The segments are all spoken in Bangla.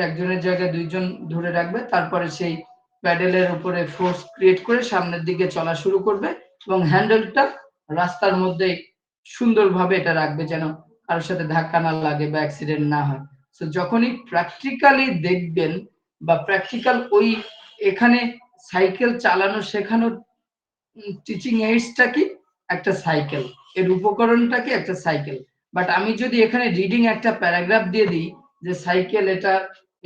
একজনের জায়গায় দুইজন ধরে রাখবে, তারপরে সেই প্যাডেলের উপরে ফোর্স ক্রিয়েট করে সামনের দিকে চলা শুরু করবে এবং হ্যান্ডেলটা রাস্তার মধ্যে সুন্দরভাবে এটা রাখবে যেন কারোর সাথে ধাক্কা না লাগে বা অ্যাক্সিডেন্ট না হয়। তো যখনই প্র্যাকটিক্যালি দেখবেন বা প্র্যাকটিক্যাল ওই এখানে সাইকেল চালানো শেখানোর টিচিং এইডসটা কি একটা সাইকেল, এর উপকরণটা কি একটা সাইকেল। বাট আমি যদি এখানে রিডিং একটা প্যারাগ্রাফ দিয়ে দিই যে সাইকেল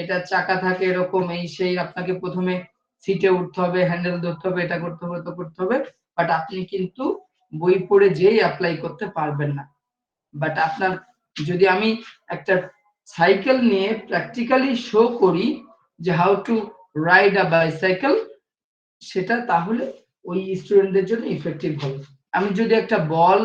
এটা চাকা থাকে এরকম এই সেই, আপনাকে প্রথমে সিটে উঠতে হবে, হ্যান্ডেল ধরতে হবে, এটা করতে হবে তো করতে হবে, বাট আপনি কিন্তু বই পড়ে যেই অ্যাপ্লাই করতে পারবেন না। বাট আপনার যদি আমি একটা সাইকেল নিয়ে প্র্যাকটিক্যালি শো করি যে how to ride a bicycle, সেটা তাহলে ওই স্টুডেন্টদের জন্য ইফেক্টিভ হবে। আমি যদি একটা বল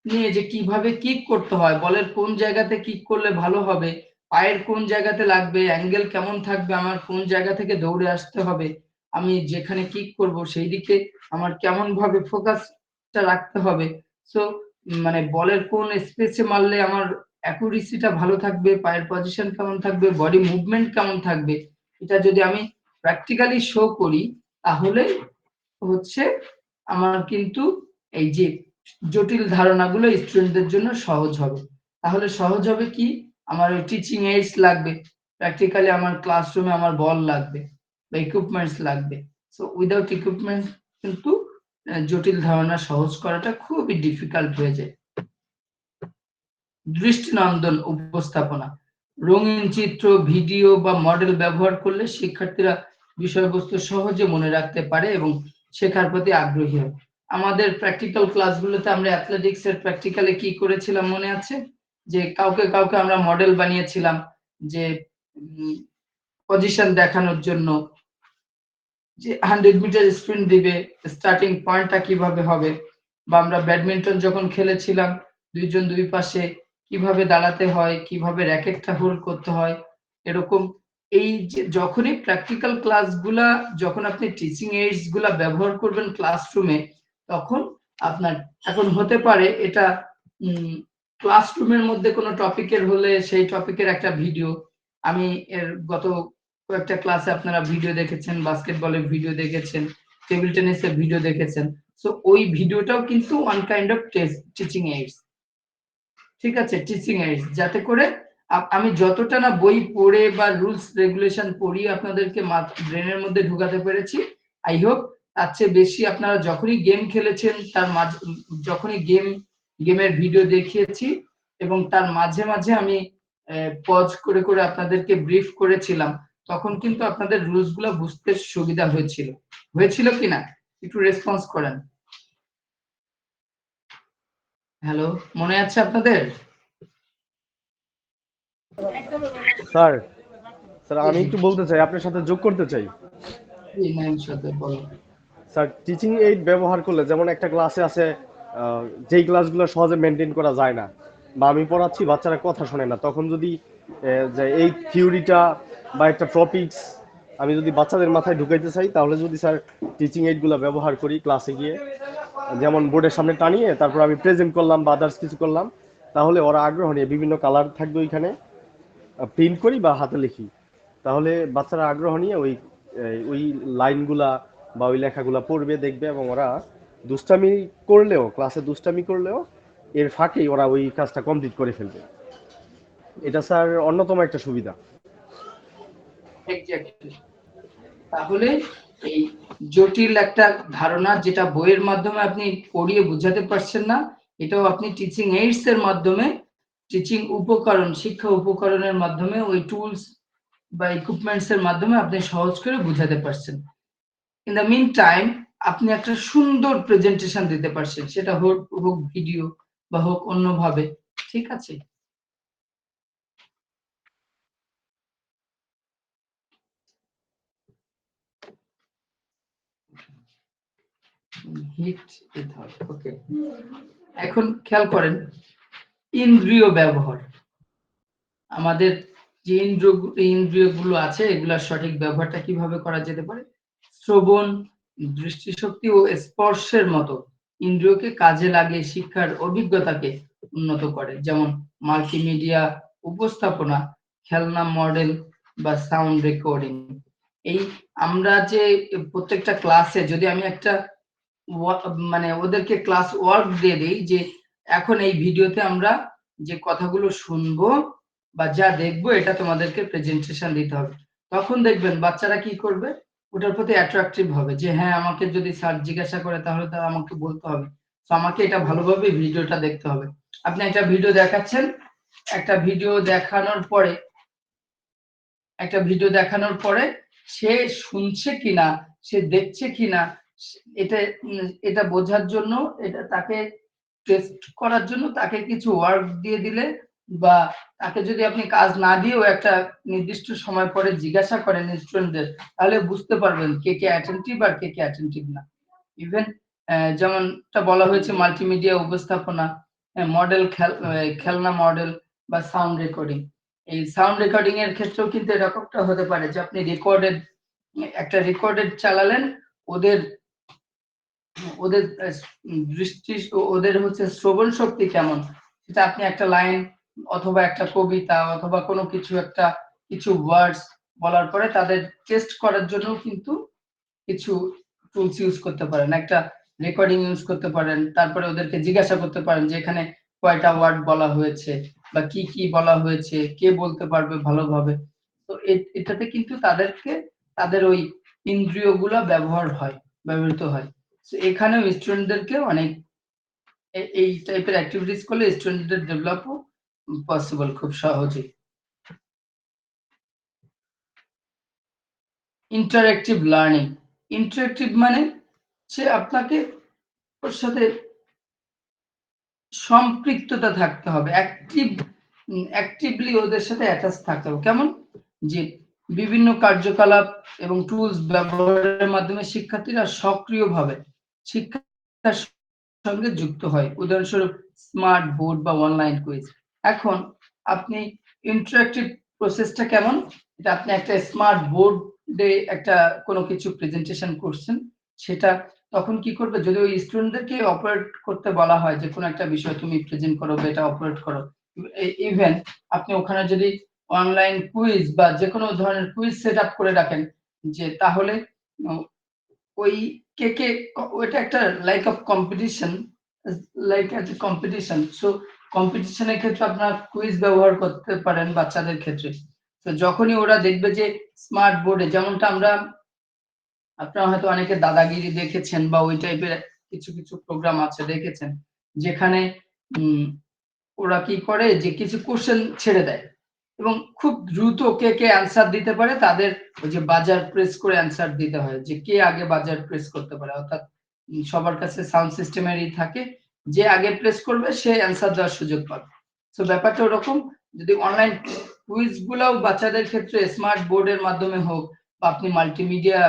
নিয়ে যে কিভাবে কিক করতে হয়, বলের কোন জায়গাতে কিক করলে ভালো হবে, পায়ের কোন জায়গাতে লাগবে, অ্যাঙ্গেল কেমন থাকবে, আমার কোন জায়গা থেকে দৌড়ে আসতে হবে, আমি যেখানে কিক করব সেই দিকে আমার কেমন ভাবে ফোকাসটা রাখতে হবে, সো মানে বলের কোন স্পেসে মারলে আমার অ্যাকুরেসিটা ভালো থাকবে, পায়ের পজিশন কেমন থাকবে, বডি মুভমেন্ট কেমন থাকবে, এটা যদি আমি প্র্যাকটিক্যালি শো করি তাহলে হচ্ছে আমার কিন্তু এই যে জটিল ধারণাগুলো স্টুডেন্টদের জন্য সহজ হবে। তাহলে সহজ হবে কি, আমার ওই টিচিং এইডস লাগবে, প্র্যাকটিক্যালি আমার ক্লাসরুমে আমার বল লাগবে বা ইকুইপমেন্টস লাগবে। সো উইদাউট ইকুইপমেন্টস কিন্তু জটিল ধারণা সহজ করাটা খুবই ডিফিকাল্ট হয়ে যায়। দৃষ্টিনন্দন উপস্থাপনা, রঙিন চিত্র, ভিডিও বা মডেল ব্যবহার করলে শিক্ষার্থীরা বিষয়বস্তু সহজে মনে রাখতে পারে এবং শেখার প্রতি আগ্রহী হয়। আমাদের প্র্যাকটিক্যাল ক্লাসগুলোতে আমরা অ্যাথলেটিক্স এর প্র্যাকটিক্যালে কি করেছিলাম মনে আছে, যে কাউকে কাউকে আমরা মডেল বানিয়েছিলাম যে পজিশন দেখানোর জন্য, যে 100 মিটার স্প্রিন্ট দিবে, স্টার্টিং পয়েন্টটা কিভাবে হবে, বা আমরা ব্যাডমিন্টন যখন খেলেছিলাম দুইজন দুই পাশে কিভাবে দাঁড়াতে হয়, কিভাবে র্যাকেটটা হোল্ড করতে হয়, এরকম। এই যে যখনই প্র্যাকটিক্যাল ক্লাসগুলা, যখন আপনি টিচিং এইডস গুলা ব্যবহার করবেন ক্লাসরুমে, তখন আপনার এখন হতে পারে এটা ক্লাসরুমের মধ্যে কোনো টপিকের হলে সেই টপিকের একটা ভিডিও, আমি এর গত কয়েকটা ক্লাসে আপনারা ভিডিও দেখেছেন, বাস্কেটবলের ভিডিও দেখেছেন, টেবিল টেনিসের ভিডিও দেখেছেন, সো ওই ভিডিওটাও কিন্তু one kind of teaching AIDS. ঠিক আছে, টিচিং এইডস, যাতে করে আমি যতটা না বই পড়ে বা রুলস রেগুলেশন পড়িয়ে আপনাদেরকে ব্রেনের মধ্যে ঢুকাতে পেরেছি, আই হোপ তার চেয়ে বেশি আপনারা যখনই গেম খেলেছেন তার মাঝে, যখনই গেমের ভিডিও দেখিয়েছি এবং তার মাঝে মাঝে আমি পজ করে করে আপনাদেরকে ব্রিফ করেছিলাম, তখন কিন্তু আপনাদের রুলস গুলো বুঝতে সুবিধা হয়েছিল কিনা একটু রেসপন্স করেন। হ্যালো, মনে আছে আপনাদের? স্যার স্যার আমি একটু বলতে চাই, আপনার সাথে যোগ করতে চাই। স্যার টিচিং এইড ব্যবহার করলে যেমন একটা ক্লাসে আছে যেই ক্লাসগুলো সহজে মেনটেন করা যায় না, বা আমি পড়াচ্ছি বাচ্চারা কথা শোনে না, তখন যদি যে এই থিওরিটা বা একটা টপিকস আমি যদি বাচ্চাদের মাথায় ঢুকাইতে চাই, তাহলে যদি স্যার টিচিং এইডগুলো ব্যবহার করি ক্লাসে গিয়ে, যেমন বোর্ডের সামনে টানিয়ে তারপর আমি প্রেজেন্ট করলাম বা আদার্স কিছু করলাম, তাহলে ওরা আগ্রহ নিয়ে, বিভিন্ন কালার থাকবে ওইখানে, প্রিন্ট করি বা হাতে লিখি, তাহলে বাচ্চারা আগ্রহ নিয়ে ওই ওই লাইনগুলা বা ওই লেখাগুলা পড়বে, দেখবে, এবং ওরা দুষ্টামি করলেও, ক্লাসে দুষ্টামি করলেও এর ফাঁকেই ওরা ওই কাজটা কমপ্লিট করে ফেলবে। এটা স্যার অন্যতম একটা সুবিধা। এক্স্যাক্টলি। তাহলে এই জটিল একটা ধারণা যেটা বইয়ের মাধ্যমে আপনি পড়িয়ে বোঝাতে পারছেন না, এটাও আপনি টিচিং এইডস এর মাধ্যমে, টিচিং উপকরণ, শিক্ষা উপকরণের মাধ্যমে, ওই টুলস বা ইকুইপমেন্টস এর মাধ্যমে আপনি সহজ করে বোঝাতে পারছেন। ইন দ্য মিন টাইম আপনি একটা সুন্দর প্রেজেন্টেশন দিতে পারছেন, সেটা হোক হোক ভিডিও বা হোক অন্যভাবে। ঠিক আছে, হিট দিতে হবে। ওকে, এখন খেয়াল করেন ইন্দ্রিয় ব্যবহার। আমাদের যে ইন্দ্রিয়গুলো আছে এগুলোর সঠিক ব্যবহারটা কিভাবে করা যেতে পারে। শ্রবণ, দৃষ্টিশক্তি ও স্পর্শের মতো ইন্দ্রিয়কে কাজে লাগিয়ে শিক্ষার অভিজ্ঞতাকে উন্নত করে, যেমন মাল্টিমিডিয়া উপস্থাপনা, খেলনা মডেল বা সাউন্ড রেকর্ডিং। এই আমরা যে প্রত্যেকটা ক্লাসে যদি আমি একটা মানে ওদেরকে ক্লাস ওয়ার্ক দিয়ে দেই যে এখন এই ভিডিওতে আমরা যে কথাগুলো শুনবো বা যা দেখবো এটা তোমাদেরকে প্রেজেন্টেশন দিতে হবে, তখন দেখবেন বাচ্চারা কি করবে, ওটার প্রতি অ্যাট্রাকটিভ হবে যে হ্যাঁ আমাকে যদি স্যার জিজ্ঞাসা করে তাহলে তো আমাকে বলতে হবে, তো আমাকে এটা ভালোভাবে ভিডিওটা দেখতে হবে। আপনি একটা ভিডিও দেখাচ্ছেন, একটা ভিডিও দেখানোর পরে সে শুনছে কিনা, সে দেখছে কিনা, এটা বোঝার জন্য, এটা তাকে টেস্ট করার জন্য তাকে কিছু ওয়ার্ক দিয়ে দিলে বা তাকে যদি আপনি কাজ না দিয়েও একটা নির্দিষ্ট সময় পরে জিজ্ঞাসা করেন স্টুডেন্টদের, তাহলে বুঝতে পারবেন কে কে অ্যাটেন্টিভ আর কে কে অ্যাটেন্টিভ না। ইভেন যেমনটা বলা হয়েছে মাল্টিমিডিয়া উপস্থাপনা, খেলনা মডেল বা সাউন্ড রেকর্ডিং। এই সাউন্ড রেকর্ডিং এর ক্ষেত্রেও কিন্তু এরকমটা হতে পারে যে আপনি রেকর্ডেড চালালেন, ওদের ওদের দৃষ্টি, ওদের হচ্ছে শ্রবণ শক্তি কেমন সেটা আপনি একটা লাইন অথবা একটা কবিতা অথবা কোনো কিছু ওয়ার্ডস বলার পরে তাদের টেস্ট করার জন্য কিন্তু কিছু টুলস ইউজ করতে পারেন, একটা রেকর্ডিং ইউজ করতে পারেন, তারপরে ওদেরকে জিজ্ঞাসা করতে পারেন যে এখানে কয়টা ওয়ার্ড বলা হয়েছে বা কি কি বলা হয়েছে, কে বলতে পারবে ভালোভাবে। তো এটাতে কিন্তু তাদের ওই ইন্দ্রিয়গুলো ব্যবহৃত হয়। তো এখানেও স্টুডেন্টদেরকে অনেক এই টাইপের অ্যাক্টিভিটিস করলে স্টুডেন্টদের ডেভেলপও পসিবল খুব সহজেই। ইন্টারঅ্যাক্টিভ লার্নিং, ইন্টারঅ্যাক্টিভ মানে সে আপনাকে ওর সাথে সম্পৃক্ততা থাকতে হবে, অ্যাক্টিভলি ওদের সাথে অ্যাটাচ থাকতে হবে। কেমন? যে বিভিন্ন কার্যকলাপ এবং টুলস ব্যবহারের মাধ্যমে শিক্ষার্থীরা সক্রিয়ভাবে শিক্ষার সঙ্গে যুক্ত হয়। উদাহরণস্বরূপ স্মার্ট বোর্ড বা অনলাইন কুইজ। এখন আপনি ইন্টারঅ্যাক্টিভ প্রসেসটা কেমন? এটা আপনি একটা স্মার্ট বোর্ডে একটা কোনো কিছু প্রেজেন্টেশন করছেন, সেটা তখন কি করবে, যদি ওই স্টুডেন্টদেরকে অপারেট করতে বলা হয় যে কোনো একটা বিষয় তুমি প্রেজেন্ট করো বা এটা অপারেট করো, ইভেন আপনি ওখানে যদি অনলাইন কুইজ বা যে কোনো ধরনের কুইজ সেট আপ করে রাখেন, যে তাহলে ওই কে ওইটা একটা কম্পিটিশন। সো কম্পিটিশনের ক্ষেত্রে আপনার কুইজ ব্যবহার করতে পারেন বাচ্চাদের ক্ষেত্রে। তো যখনই ওরা দেখবে যে স্মার্ট বোর্ডে, যেমনটা আপনারা হয়তো অনেকে দাদাগিরি দেখেছেন বা ওই টাইপের কিছু প্রোগ্রাম আছে দেখেছেন, যেখানে ওরা কি করে যে কিছু কোশ্চেন ছেড়ে দেয় এবং খুব দ্রুত কে অ্যান্সার দিতে পারে তাদের ওই যে বাজার প্রেস করে অ্যান্সার দিতে হয়, যে কে আগে বাজার প্রেস করতে পারে, অর্থাৎ সবার কাছে সাউন্ড সিস্টেমেরই থাকে, যে আগে প্রেস করবে সে অ্যান্সার দেওয়ার সুযোগ পাবে। তো ব্যাপারটা ওরকম, যদি অনলাইন কুইজ গুলাও বাচ্চাদের ক্ষেত্রে স্মার্ট বোর্ডের মাধ্যমে হোক বা আপনি মাল্টিমিডিয়া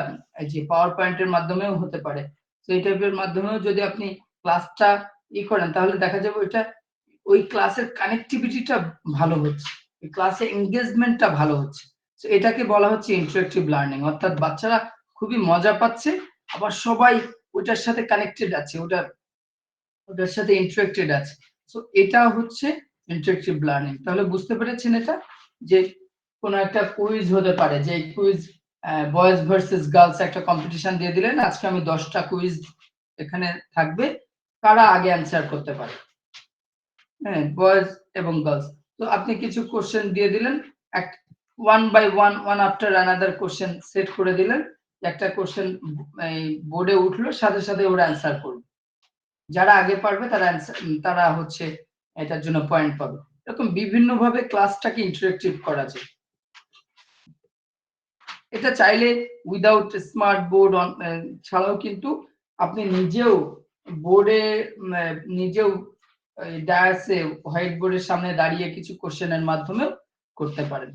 যে পাওয়ার পয়েন্টের মাধ্যমেও হতে পারে, তো এই টাইপের মাধ্যমেও যদি আপনি ক্লাসটা করেন, তাহলে দেখা যাবে ওই ক্লাসের কানেক্টিভিটিটা ভালো হচ্ছে, ওই ক্লাসে এনগেজমেন্টটা ভালো হচ্ছে। তো এটাকে বলা হচ্ছে ইন্টারেক্টিভ লার্নিং, অর্থাৎ বাচ্চারা খুবই মজা পাচ্ছে, আবার সবাই ওটার সাথে কানেক্টেড আছে, ওটার সাথে ইন্টারেক্টেড আছে। সো এটা হচ্ছে ইন্টারেক্টিভ লার্নিং। তাহলে বুঝতে পেরেছেন এটা, যে কোনো একটা কুইজ হতে পারে, যে কুইজ বয়েজ ভার্সেস গার্লস একটা কম্পিটিশন দিয়ে দিলেন, আজকে আমি 10টা কুইজ এখানে থাকবে, কারা আগে অ্যান্সার করতে পারে, হ্যাঁ বয়েজ এবং গার্লস। তো আপনি কিছু কোশ্চেন দিয়ে দিলেন, one by one after another question set করে দিলেন, একটা কোশ্চেন এই বোর্ডে উঠলো, সাথে সাথে ওরা অ্যান্সার করবে, যারা আগে পারবে তারা হচ্ছে এটার জন্য পয়েন্ট পাবে। এরকম বিভিন্ন ভাবে ক্লাসটাকে ইন্টারেক্টিভ করা যায়। এটা চাইলে উইদাউট স্মার্ট বোর্ড ছাড়াও কিন্তু আপনি বোর্ডে নিজেও ডায়াসে হোয়াইট বোর্ডের সামনে দাঁড়িয়ে কিছু কোশ্চেনের মাধ্যমেও করতে পারেন।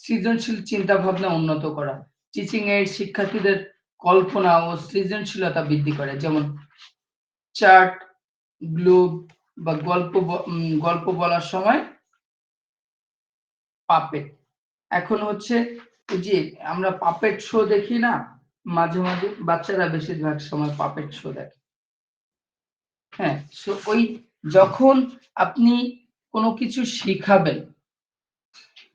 সৃজনশীল চিন্তা ভাবনা উন্নত করা, টিচিং এর শিক্ষার্থীদের কল্পনা ও সৃজনশীলতা বৃদ্ধি করে, যেমন চার্ট, গ্লোব বা গল্প বলার সময় পাপেট। এখন হচ্ছে যে আমরা পাপেট শো দেখি না, মাঝে মাঝে বাচ্চারা বেশিরভাগ সময় পাপেট শো দেখে। হ্যাঁ, সো ওই যখন আপনি কোনো কিছু শিখাবেন,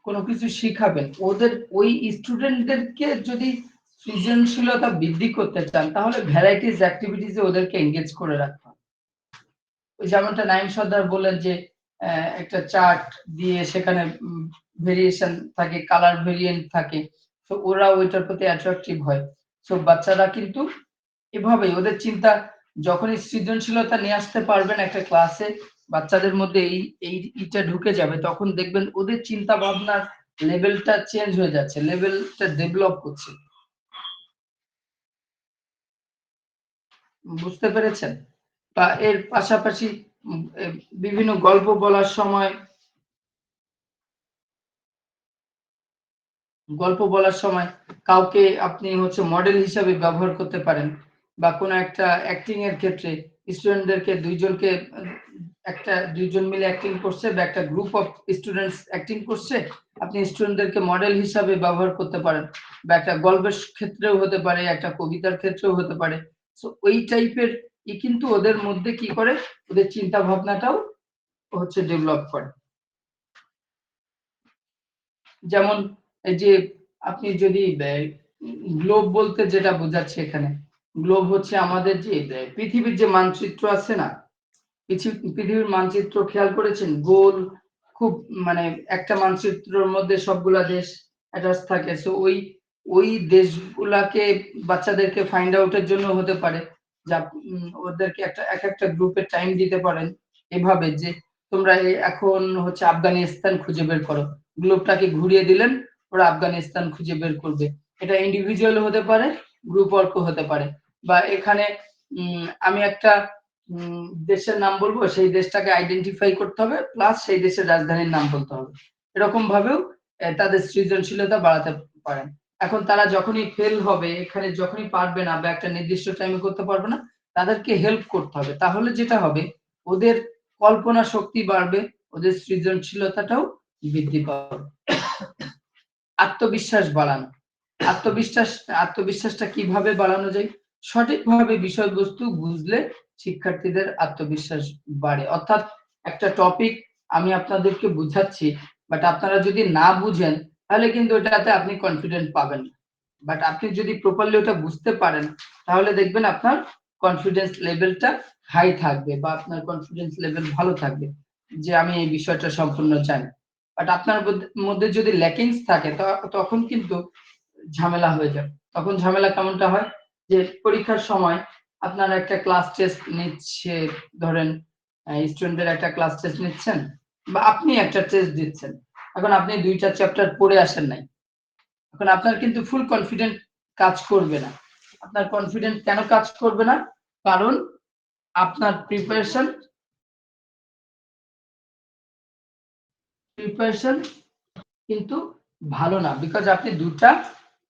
কোনো কিছু শিখাবেন, ওদের ওই স্টুডেন্টদেরকে যদি সৃজনশীলতা বৃদ্ধি করতে চান তাহলে ভ্যারাইটিস অ্যাক্টিভিটিসে ওদেরকে এনগেজ করে রাখতে হবে। ওই যেমনটা নাইম সর্দার বললেন যে একটা চার্ট দিয়ে সেখানে ভেরিয়েশন থাকে, কালার ভেরিয়েন্ট থাকে, তো ওরা ওইটার প্রতি অ্যাট্রাকটিভ হয়। সো বাচ্চারা কিন্তু এভাবেই ওদের চিন্তা, যখনই সৃজনশীলতা নিয়ে আসতে পারবেন একটা ক্লাসে, বাচ্চাদের মধ্যে এইটা ঢুকে যাবে, তখন দেখবেন ওদের চিন্তা ভাবনার লেভেলটা চেঞ্জ হয়ে যাচ্ছে, লেভেলটা ডেভেলপ করছে। বুঝতে পেরেছেন? বা এর পাশাপাশি বিভিন্ন গল্প বলার সময় কাউকে আপনি মডেল হিসাবে ব্যবহার করতে পারেন, বা কোনো একটা অ্যাক্টিং এর ক্ষেত্রে স্টুডেন্টদেরকে দুইজন মিলে অ্যাক্টিং করছে বা একটা গ্রুপ অফ স্টুডেন্টস অ্যাক্টিং করছে, আপনি স্টুডেন্টদেরকে মডেল হিসাবে ব্যবহার করতে পারেন, বা একটা গল্পের ক্ষেত্রেও হতে পারে, একটা কবিতার ক্ষেত্রেও হতে পারে। সো ওই টাইপের কিন্তু ওদের মধ্যে কি করে, ওদের চিন্তা ভাবনাটাও ডেভেলপ করে। যেমন এই যে আপনি যদি গ্লোব বলতে যেটা বোঝাচ্ছে এখানে, গ্লোব হচ্ছে আমাদের যে পৃথিবীর যে মানচিত্র আছে না, পৃথিবীর মানচিত্র খেয়াল করেছেন? গোল, খুব মানে একটা মানচিত্রের মধ্যে সবগুলা দেশ অ্যাটাচ থাকে। সো ওই দেশগুলাকে বাচ্চাদেরকে ফাইন্ড আউটের জন্য হতে পারে, যা ওদেরকে এক একটা গ্রুপে টাইম দিতে পারেন এভাবে যে তোমরা এখন আফগানিস্তান খুঁজে বের করো, গ্লোবটাকে ঘুরিয়ে দিলেন, ওরা আফগানিস্তান খুঁজে বের করবে। এটা ইন্ডিভিজুয়াল হতে পারে, গ্রুপ ওয়ার্ক হতে পারে, বা এখানে আমি একটা দেশের নাম বলবো, সেই দেশটাকে আইডেন্টিফাই করতে হবে, প্লাস সেই দেশের রাজধানীর নাম বলতে হবে। এরকম ভাবেও তাদের সৃজনশীলতা বাড়াতে পারেন। এখন তারা যখনই ফেল হবে, এখানে যখনই পারবে না বা একটা নির্দিষ্ট টাইমে করতে পারবে না, তাদেরকে হেল্প করতে হবে। তাহলে যেটা হবে, ওদের কল্পনা শক্তি বাড়বে, ওদের সৃজনশীলতাটাও বৃদ্ধি পাবে। আত্মবিশ্বাস বাড়ানো, আত্মবিশ্বাসটা কিভাবে বাড়ানো যায়? সঠিকভাবে বিষয়বস্তু বুঝলে শিক্ষার্থীদের আত্মবিশ্বাস বাড়ে। অর্থাৎ একটা টপিক আমি আপনাদেরকে বুঝাচ্ছি, বাট আপনারা যদি না বুঝেন তাহলে কিন্তু ওটাতে আপনি কনফিডেন্ট পাবেন না। বাট আপনি যদি প্রপারলি ওটা বুঝতে পারেন, তাহলে দেখবেন আপনার কনফিডেন্স লেভেলটা হাই থাকবে, বা আপনার কনফিডেন্স লেভেল ভালো থাকবে যে আমি এই বিষয়টা সম্পূর্ণ জানি। বাট আপনার মধ্যে যদি ল্যাকিংস থাকে, তখন কিন্তু ঝামেলা হয়ে যাবে। তখন ঝামেলা কেমনটা হয়, যে পরীক্ষার সময় আপনার একটা ক্লাস টেস্ট নিচ্ছে, ধরেন স্টুডেন্টের একটা ক্লাস টেস্ট নিচ্ছেন, বা আপনি একটা টেস্ট দিচ্ছেন, এখন আপনি 2টা চ্যাপ্টার পড়ে আসেন নাই, এখন আপনার কিন্তু ফুল কনফিডেন্ট কাজ করবে না। আপনার কনফিডেন্ট কেন কাজ করবে না? কারণ আপনার প্রিপারেশন কিন্তু ভালো না, বিকজ আপনি 2টা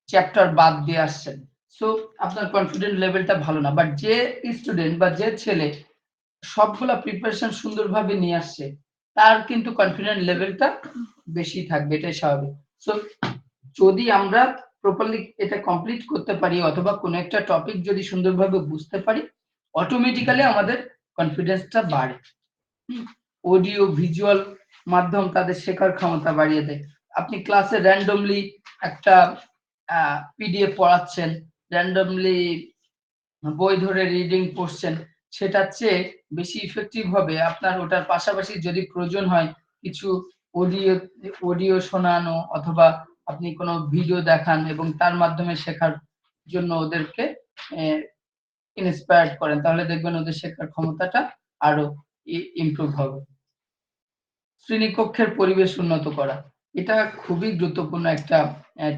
চ্যাপ্টার বাদ দিয়ে আসছেন। সো আপনার কনফিডেন্ট লেভেলটা ভালো না। বাট যে স্টুডেন্ট বা যে ছেলে সবগুলা প্রিপারেশন সুন্দরভাবে নিয়ে আসছে, তার কিন্তু কনফিডেন্ট লেভেলটা বেশি থাকবে, এটাই স্বাভাবিক। সো যদি আমরা প্রপারলি এটা কমপ্লিট করতে পারি, অথবা কোনো একটা টপিক যদি সুন্দরভাবে বুঝতে পারি, অটোমেটিক্যালি আমাদের কনফিডেন্সটা বাড়ে। অডিও ভিজুয়াল মাধ্যম তাদের শেখার ক্ষমতা বাড়িয়ে দেয়। আপনি ক্লাসে র্যান্ডমলি একটা পিডিএফ পড়াচ্ছেন, র্যান্ডমলি বই ধরে রিডিং পড়ছেন, সেটার চেয়ে বেশি ইফেক্টিভ হবে আপনার ওটার পাশাপাশি যদি প্রয়োজন হয় কিছু অডিও শোনানো, অথবা আপনি কোনো ভিডিও দেখান এবং তার মাধ্যমে শেখার জন্য ওদেরকে ইন্সপায়ার্ড করেন, তাহলে দেখবেন ওদের শেখার ক্ষমতাটা আরো ইমপ্রুভ হবে। শ্রেণীকক্ষের পরিবেশ উন্নত করা, এটা খুবই গুরুত্বপূর্ণ একটা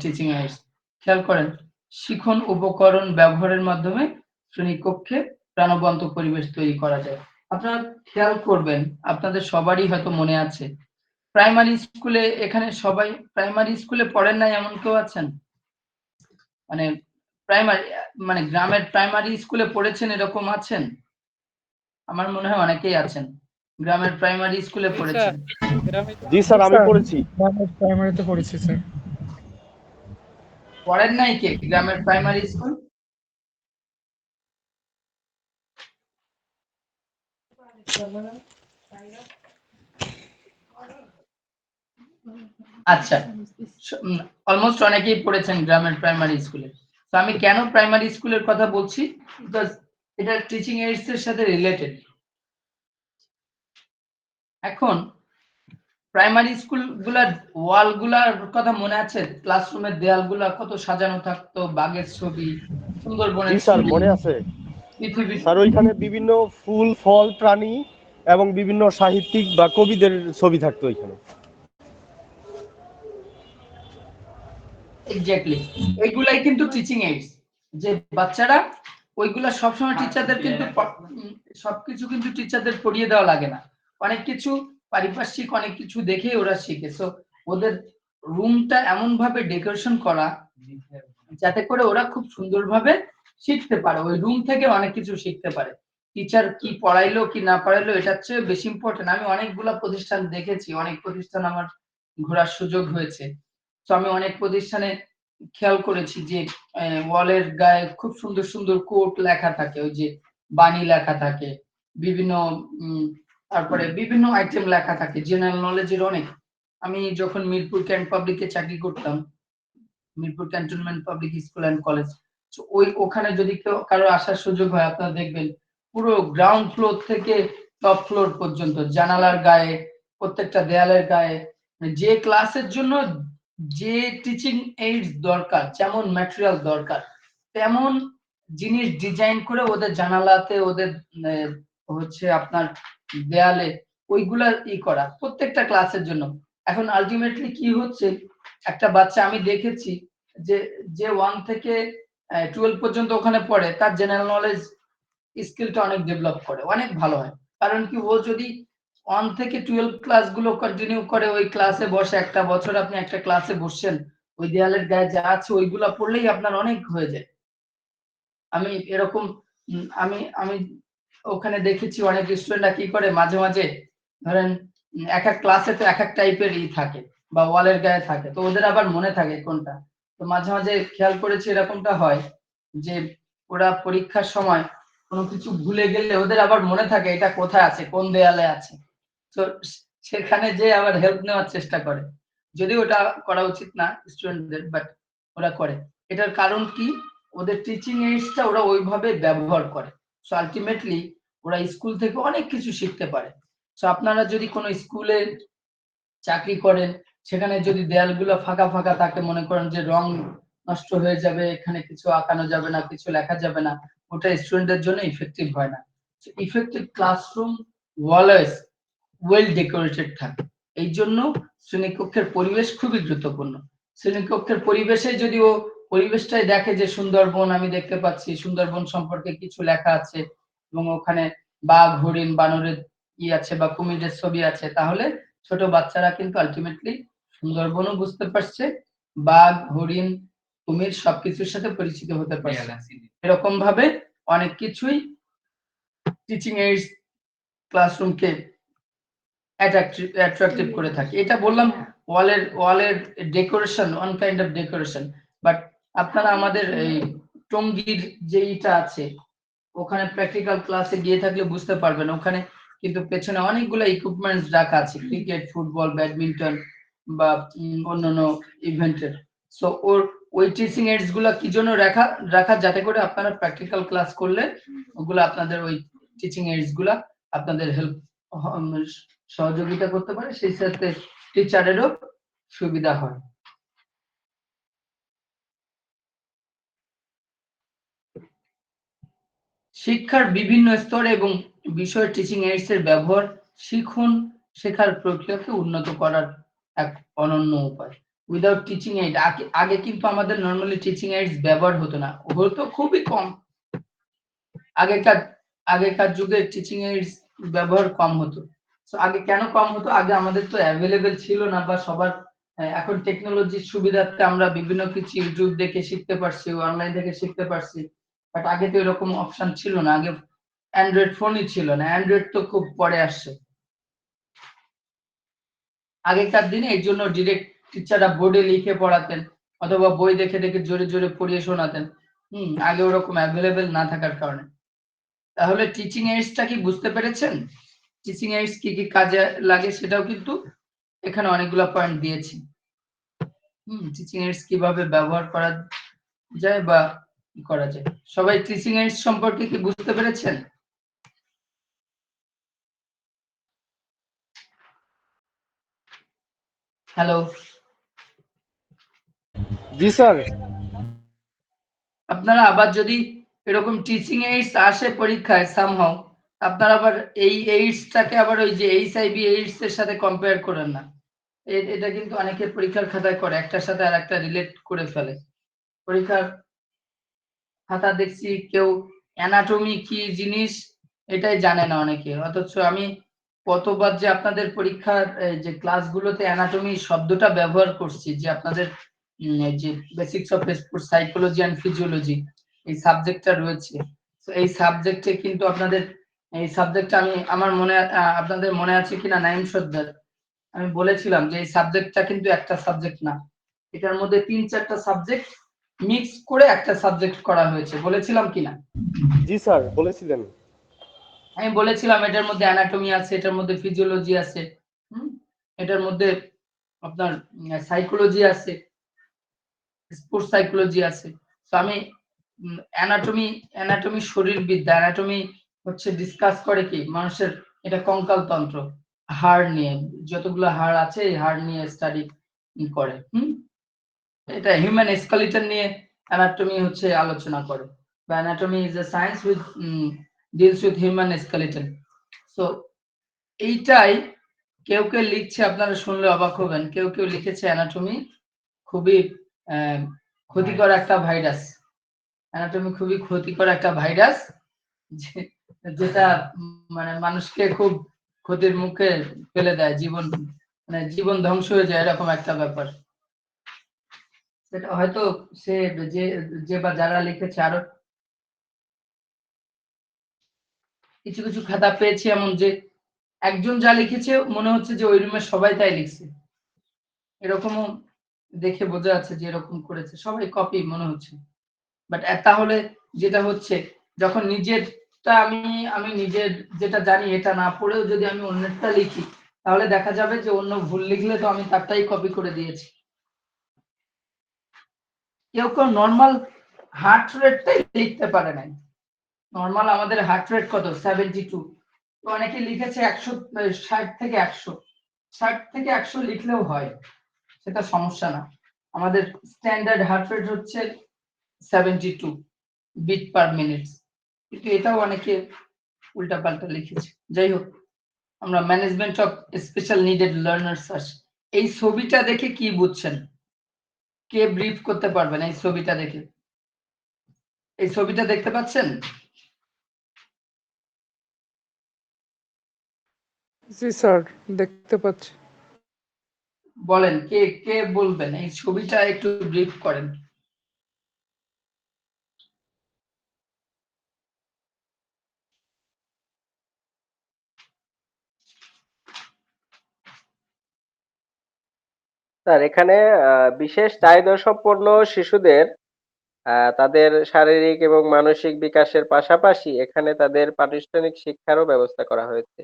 টিচিং এইডস। খেয়াল করেন, শিখন উপকরণ ব্যবহারের মাধ্যমে শ্রেণীকক্ষে প্রাণবন্ত পরিবেশ তৈরি করা যায়। আপনারা খেয়াল করবেন, আপনাদের সবারই হয়তো মনে আছে, প্রাইমারি স্কুলে, এখানে সবাই প্রাইমারি স্কুলে পড়েন নাই এমন কেউ আছেন? মানে প্রাইমারি, মানে গ্রামের প্রাইমারি স্কুলে পড়েছেন এরকম আছেন? আমার মনে হয় অনেকেই আছেন গ্রামের প্রাইমারি স্কুলে পড়েছেন। জি স্যার, আমি পড়েছি। প্রাইমারিতে পড়েছি স্যার। পড়েন নাই কে গ্রামের প্রাইমারি স্কুল? আচ্ছা, অলমোস্ট অনেকেই পড়েছেন গ্রামের প্রাইমারি স্কুলে। তো আমি কেন প্রাইমারি স্কুলের কথা বলছি, বিকজ এটা টিচিং এইডস এর সাথে রিলেটেড। এখন প্রাইমারি স্কুলগুলার ওয়ালগুলার কথা মনে আছে? ক্লাসরুমের দেয়ালগুলা কত সাজানো থাকতো, বাঘের ছবি, জি সুন্দরবনের স্যার, ছবি, মনে আছে পৃথিবীর। স্যার। ওইখানে বিভিন্ন ফুল, ফল, প্রাণী এবং বিভিন্ন সাহিত্যিক বা কবিদের ছবি থাকতো ওইখানে। এক্স্যাক্টলি, এইগুলাই কিন্তু টিচিং এইডস, যে বাচ্চারা ওইগুলা সবসময় টিচারদের কিন্তু সবকিছু কিন্তু টিচারদের পড়িয়ে দেওয়া লাগে না, অনেক কিছু পারিপার্শ্বিক অনেক কিছু দেখে ওরা শিখে। সো ওদের রুমটা এমন ভাবে ডেকোরেশন করা যাতে করে ওরা খুব সুন্দরভাবে শিখতে পারে, ওই রুম থেকে অনেক কিছু শিখতে পারে। টিচার কি পড়াইলো কি না পড়াইলো এটার চেয়ে বেশি ইম্পর্টেন্ট। আমি অনেকগুলা প্রতিষ্ঠান দেখেছি, অনেক প্রতিষ্ঠান আমার ঘোরার সুযোগ হয়েছে। তো আমি অনেক প্রতিষ্ঠানে খেয়াল করেছি যে ওয়ালের গায়ে খুব সুন্দর সুন্দর কোট লেখা থাকে, ওই যে বাণী লেখা থাকে, বিভিন্ন তারপরে বিভিন্ন আইটেম লেখা থাকে, জেনারেল নলেজের অনেক। আমি যখন মিরপুর ক্যান্ট পাবলিকে চাকরি করতাম, Mirpur cantonment public school and college, ওখানে যদি কেউ কারো আসার সুযোগ হয়, আপনারা দেখবেন পুরো গ্রাউন্ড ফ্লোর থেকে টপ ফ্লোর পর্যন্ত জানালার গায়ে, প্রত্যেকটা দেয়ালের গায়ে, যে ক্লাসের জন্য যে টিচিং এইডস দরকার, যেমন ম্যাটেরিয়াল দরকার, তেমন জিনিস ডিজাইন করে ওদের জানালাতে, ওদের হচ্ছে আপনার দেয়ালে ওইগুলা করা প্রত্যেকটা ক্লাসের জন্য। এখন আলটিমেটলি কি হচ্ছে, একটা বাচ্চা আমি দেখেছি যে যে 1 থেকে 12 পর্যন্ত ওখানে পড়ে, তার জেনারেল নলেজ স্কিলটা অনেক ডেভেলপ করে, অনেক ভালো হয়। কারণ কি, ও যদি 1 থেকে 12 ক্লাসগুলো কন্টিনিউ করে, ওই ক্লাসে বসে, একটা বছর আপনি একটা ক্লাসে বসছেন, ওই দেয়ালের গায়ে যা আছে ওইগুলা পড়লেই আপনার অনেক হয়ে যায়। আমি এরকম আমি আমি ওখানে দেখেছি অনেক স্টুডেন্টরা কি করে, মাঝে মাঝে ধরেন এক এক ক্লাসে তো এক এক টাইপের থাকে বা ওয়ালের গায়ে থাকে, তো ওদের আবার মনে থাকে কোনটা। তো মাঝে মাঝে খেয়াল করেছি এরকমটা হয় যে ওরা পরীক্ষার সময় কোনো কিছু ভুলে গেলে ওদের আবার মনে থাকে এটা কোথায় আছে, কোন দেয়ালে আছে। তো সেখানে যে আবার হেল্প নেওয়ার চেষ্টা করে, যদিও ওটা করা উচিত না স্টুডেন্টদের, বাট ওরা করে। এটার কারণ কি, ওদের টিচিং এইডসটা ওরা ওইভাবে ব্যবহার করে। সো আলটিমেটলি ওরা স্কুল থেকে অনেক কিছু শিখতে পারে। সো আপনারা যদি কোনো স্কুলে চাকরি করেন, সেখানে যদি দেয়ালগুলো ফাঁকা ফাঁকা থাকে, মনে করেন যে রং নষ্ট হয়ে যাবে, এখানে কিছু আঁকানো যাবে না, কিছু লেখা যাবে না, ওটা স্টুডেন্টদের জন্য ইফেক্টিভ হয় না। Effective classroom always well decorated থাকে। এই জন্য শ্রেণীকক্ষের পরিবেশ খুবই গুরুত্বপূর্ণ। শ্রেণীকক্ষের পরিবেশে যদি ও পরিবেশটাই দেখে যে সুন্দরবন আমি দেখতে পাচ্ছি, সুন্দরবন সম্পর্কে কিছু লেখা আছে এবং ওখানে বাঘ, হরিণ, বানরের আছে বা কুমিরের ছবি আছে, তাহলে ছোট বাচ্চারা কিন্তু আলটিমেটলি সুন্দরবনও বুঝতে পারছে, বাঘ, হরিণ, কুমির সবকিছুর সাথে পরিচিত হতে পারছে। এরকম ভাবে অনেক কিছুই টিচিং এইডস ক্লাসরুমকে অ্যাট্রাকটিভ করে থাকে। এটা বললাম ওয়ালের decoration, one kind of decoration. But আপনারা আমাদের এই টঙ্গীর যেইটা আছে, ওখানে প্র্যাকটিক্যাল ক্লাসে গিয়ে থাকলে বুঝতে পারবেন, ওখানে কিন্তু পেছনে অনেকগুলো ইকুইপমেন্টস রাখা আছে, ক্রিকেট, ফুটবল, ব্যাডমিন্টন বা অন্যান্য ইভেন্টের। সো ওই টিচিং এইডস গুলা কি জন্য রাখা রাখা যাতে করে আপনারা প্র্যাকটিক্যাল ক্লাস করলে ওগুলো আপনাদের ওই টিচিং এইডস গুলা আপনাদের হেল্প সহযোগিতা করতে পারে, সেই সাথে টিচারেরও সুবিধা হয়। শিক্ষার বিভিন্ন স্তরে এবং বিষয় টিচিং এইডস এর ব্যবহার শিখুন শেখার প্রক্রিয়াকে উন্নত করার এক অনন্য উপায়। উইদাউট টিচিং এইড, আগে কিন্তু আমাদের নরমালি টিচিং এইডস ব্যবহার হতো না, হতো খুবই কম। আগেকার আগেকার যুগে টিচিং এইডস ব্যবহার কম হতো। তো আগে কেন কম হতো, আগে আমাদের তো অ্যাভেলেবেল ছিল না, বা সবার এখন টেকনোলজির সুবিধাতে আমরা বিভিন্ন কিছু ইউটিউব দেখে শিখতে পারছি, অনলাইন থেকে শিখতে পারছি। বাট আগে তো এরকম অপশন ছিল না, আগে অ্যান্ড্রয়েড ফোনই ছিল না, অ্যান্ড্রয়েড তো খুব পরে আসছে আগেকার দিনে। এই জন্য ডিরেক্ট টিচাররা বোর্ডে লিখে পড়াতেন অথবা বই দেখে দেখে জোরে জোরে পড়িয়ে শোনাতেন। আগে ওরকম অ্যাভেলেবেল না থাকার কারণে। তাহলে টিচিং এইডসটা কি বুঝতে পেরেছেন? টিচিং এইডস কি কি কাজে লাগে সেটাও কিন্তু এখানে অনেকগুলো পয়েন্ট দিয়েছি। টিচিং এইডস কিভাবে ব্যবহার করা যায় বা কি করা যায়। সবাই টিচিং এইডস সম্পর্কে কি বুঝতে পেরেছেন? হ্যালো, জি স্যার। আপনারা আবার যদি এরকম টিচিং এইডস আসে পরীক্ষায় সামহাউ, আপনারা আবার এই এইডসটাকে আবার ওই যে এইচআইভি এইডস এর সাথে কম্পেয়ার করেন না। এটা কিন্তু অনেকে পরীক্ষার খাতায় করে, একটার সাথে আরেকটা রিলেট করে ফেলে। পরীক্ষার খাতা দেখছি কেউ অ্যানাটমি কি জিনিস এটাই জানে না অনেকে। অথচ আমি কতবার যে আপনাদের পরীক্ষার যে ক্লাসগুলোতে অ্যানাটমি শব্দটা ব্যবহার করছি, যে আপনাদের এই যে basics of sports psychology and physiology এই সাবজেক্টটা রয়েছে। তো এই সাবজেক্টে কিন্তু আপনাদের এই সাবজেক্টটা আমি আমার মনে আপনাদের মনে আছে কিনা নাইম সর্দার, আমি বলেছিলাম যে এই সাবজেক্টটা কিন্তু একটা সাবজেক্ট না, এটার মধ্যে ৩-৪টা সাবজেক্ট মিক্স করে একটা সাবজেক্ট করা হয়েছে, বলেছিলাম কিনা? জি স্যার বলেছিলেন। আমি বলেছিলাম এটার মধ্যে অ্যানাটমি আছে, এটার মধ্যে ফিজিওলজি আছে, হুম? এটার মধ্যে আপনার সাইকোলজি আছে, স্পোর্টস সাইকোলজি আছে। তো আমি অ্যানাটমি শরীরবিদ্যা, অ্যানাটমি হচ্ছে ডিসকাস করে কি মানুষের এটা কঙ্কাল তন্ত্র, হাড় নিয়ে, যতগুলো হাড় আছে এই হাড় নিয়ে স্টাডি করে। এটা হিউম্যান স্কেলিটন নিয়ে অ্যানাটমি হচ্ছে আলোচনা করে, বা anatomy is a science with deals with human skeleton. So এইটাই কেউ কেউ লিখছে, আপনারা শুনলে অবাক হবেন, কেউ কেউ লিখেছে অ্যানাটমি খুবই ক্ষতিকর একটা ভাইরাস, অ্যানাটমি খুবই ক্ষতিকর একটা ভাইরাস, যেটা মানে মানুষকে খুব ক্ষতির মুখে ফেলে দেয়, জীবন মানে জীবন ধ্বংস হয়ে যায়, এরকম একটা ব্যাপার। সেটা হয়তো সে যে যে বা যারা লিখেছে, আরো কিছু কিছু খাতা পেয়েছি এমন যে একজন যা লিখেছে মনে হচ্ছে যে ওই রুমের সবাই তাই লিখছে, এরকমও দেখে বোঝা যাচ্ছে যে এরকম করেছে, সবাই কপি মনে হচ্ছে। বাট তাহলে যেটা হচ্ছে, যখন নিজেরটা আমি আমি নিজের যেটা জানি এটা না পড়েও যদি আমি অন্যেরটা লিখি, তাহলে দেখা যাবে যে অন্য ভুল লিখলে তো আমি তারটাই কপি করে দিয়েছি। কেউ কেউ নর্মাল হার্ট রেটটাই লিখতে পারে নাই। নর্মাল আমাদের হার্ট রেট কত? 72। তো অনেকে লিখেছে 160 থেকে 100। 60 থেকে 100 লিখলেও হয়, সেটা সমস্যা না। আমাদের স্ট্যান্ডার্ড হার্ট রেট হচ্ছে 72 বিট পার মিনিট। কিন্তু এটাও অনেকে উল্টাপাল্টা লিখেছে। যাই হোক, আমরা management of special needed learners আসি। এই ছবিটা দেখে কি বুঝছেন? কে ব্রিফ করতে পারবেন এই ছবিটা দেখে? এই ছবিটা দেখতে পাচ্ছেন? জি স্যার, দেখতে পাচ্ছি। বলেন, কে কে বলবেন এই ছবিটা একটু ব্রিফ করেন। স্যার এখানে বিশেষ চাহিদা সম্পন্ন শিশুদের তাদের শারীরিক এবং মানসিক বিকাশের পাশাপাশি এখানে তাদের প্রাতিষ্ঠানিক শিক্ষারও ব্যবস্থা করা হয়েছে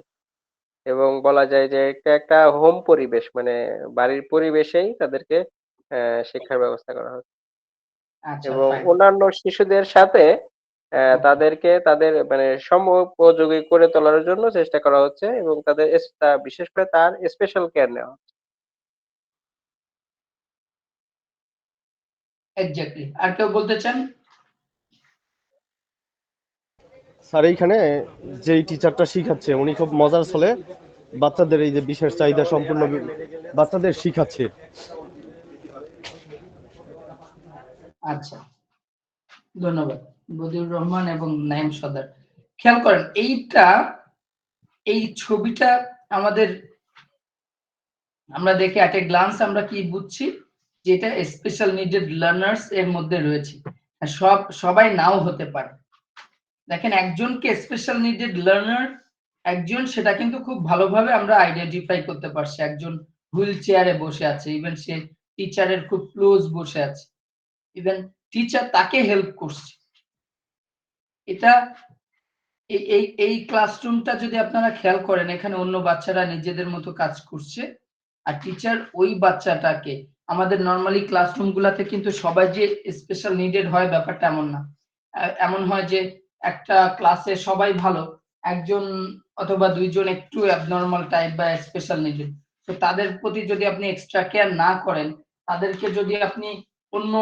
এবং বলা যায় যে এটা একটা হোম পরিবেশ, মানে বাড়ির পরিবেশেই তাদেরকে শিক্ষার ব্যবস্থা করা হচ্ছে আচ্ছা, এবং ফাইন। অন্যান্য শিশুদের সাথে ওকে, তাদেরকে তাদের মানে সমোপযোগী করে তোলার জন্য চেষ্টা করা হচ্ছে এবং তাদের বিশেষ করে তার স্পেশাল কেয়ার নেওয়া হচ্ছে। এক্স্যাক্টলি। আর কেউ বলতে চান? স্যার এইখানে যেই টিচারটা শিখাচ্ছে উনি খুব মজার ছলে বাচ্চাদের এই যে বিশেষ চাহিদা সম্পূর্ণ বাচ্চাদের শিখাচ্ছে। আচ্ছা, ধন্যবাদ বদিউর রহমান এবং নাইম সর্দার। খেয়াল করেন এইটা, এই ছবিটা আমাদের, আমরা দেখে এট এ গ্লান্স আমরা কি বুঝছি, যে এটা স্পেশাল নিডেড লার্নার্স এর মধ্যে রয়েছে। সবাই নাও হতে পারে। দেখেন একজনকে স্পেশাল নিডেড লার্নার একজন, সেটা কিন্তু খুব ভালোভাবে আমরা আইডেন্টিফাই করতে পারছি। একজন হুইল চেয়ারে বসে আছে, ইভেন সে টিচারের খুব ক্লোজ বসে আছে, ইভেন টিচার তাকে হেল্প করছে। এটা এই ক্লাসরুমটা যদি আপনারা খেয়াল করেন, এখানে অন্য বাচ্চারা নিজেদের মতো কাজ করছে, আর টিচার ওই বাচ্চাটাকে, আমাদের নর্মালি ক্লাসরুম গুলাতে কিন্তু সবাই যে স্পেশাল নিডেড হয় ব্যাপারটা এমন না। এমন হয় যে একটা ক্লাসে সবাই ভালো, একজন অথবা দুইজন একটু অ্যাবনর্মাল টাইপ বা স্পেশাল নিডেড। তো তাদের প্রতি যদি আপনি এক্সট্রা কেয়ার না করেন, তাদেরকে যদি আপনি অন্য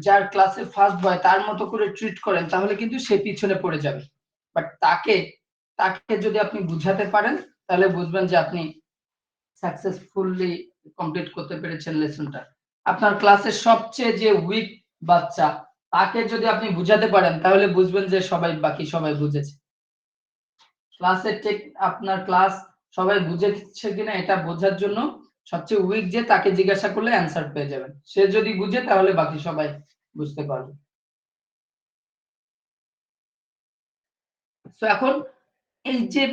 যার ক্লাসে ফার্স্ট বয় তার মতো করে ট্রিট করেন, তাহলে কিন্তু সে পিছনে পড়ে যাবে। বাট তাকে যদি আপনি বুঝাতে পারেন, তাহলে বুঝবেন যে আপনি সাকসেসফুলি কমপ্লিট করতে পেরেছেন লেসনটা। আপনার ক্লাসের সবচেয়ে যে উইক বাচ্চা, তাকে যদি আপনি বুঝাতে পারেন, তাহলে বুঝবেন যে বাকি সবাই বুঝেছে। ক্লাসের আপনার ক্লাস সবাই বুঝেছে কিনা এটা বোঝার জন্য সবচেয়ে উইক যে তাকে জিজ্ঞাসা করলে অ্যান্সার পেয়ে যাবেন। সে যদি বুঝে তাহলে বাকি সবাই বুঝতে পারবে। তো এখন এই যে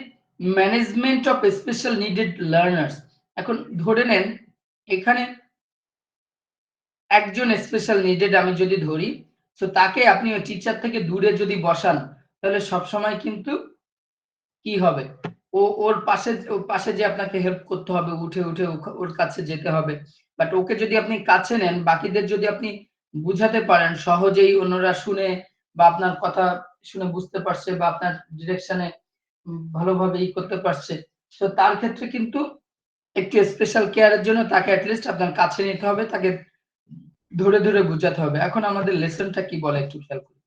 management of special needed learners, এখন ধরে নেন এখানে একজন স্পেশাল নিডেড আমি যদি ধরি, তো তাকে আপনি ওই টিচার থেকে দূরে যদি বসান, তাহলে সবসময় কিন্তু কি হবে, ওর পাশে যে আপনাকে হেল্প করতে হবে, উঠে ওর কাছে যেতে হবে। বাট ওকে যদি আপনি কাছে নেন, বাকিদের যদি আপনি বুঝাতে পারেন সহজেই, অন্যরা শুনে বা আপনার কথা শুনে বুঝতে পারছে বা আপনার ডিরেকশনে ভালোভাবে করতে পারছে, তো তার ক্ষেত্রে কিন্তু একটু স্পেশাল কেয়ারের জন্য তাকে অ্যাটলিস্ট আপনার কাছে নিতে হবে, তাকে ধরে বুঝাতে হবে। এখন আমাদের লেসনটা কি বলে একটু খেয়াল করুন।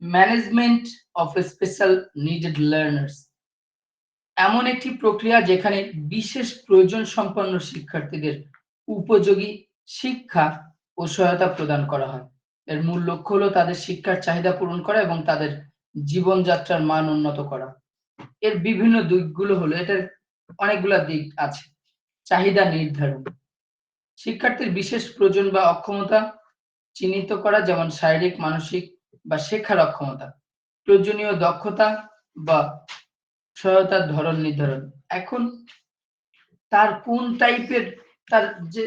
Management of special needed learners এমন একটি প্রক্রিয়া যেখানে বিশেষ প্রয়োজন সম্পন্ন শিক্ষার্থীদের উপযোগী শিক্ষা ও সহায়তা প্রদান করা হয়। এর মূল লক্ষ্য হলো তাদের শিক্ষার চাহিদা পূরণ করা এবং তাদের জীবনযাত্রার মান উন্নত করা। এর বিভিন্ন দিকগুলো হলো, এটার অনেকগুলা দিক আছে। চাহিদা নির্ধারণ, শিক্ষার্থীর বিশেষ প্রয়োজন বা অক্ষমতা চিহ্নিত করা, যেমন শারীরিক, মানসিক বা শেখার অক্ষমতা। প্রয়োজনীয় দক্ষতা বা সহায়তার ধরন নির্ধারণ, এখন তার কোন টাইপের, তার যে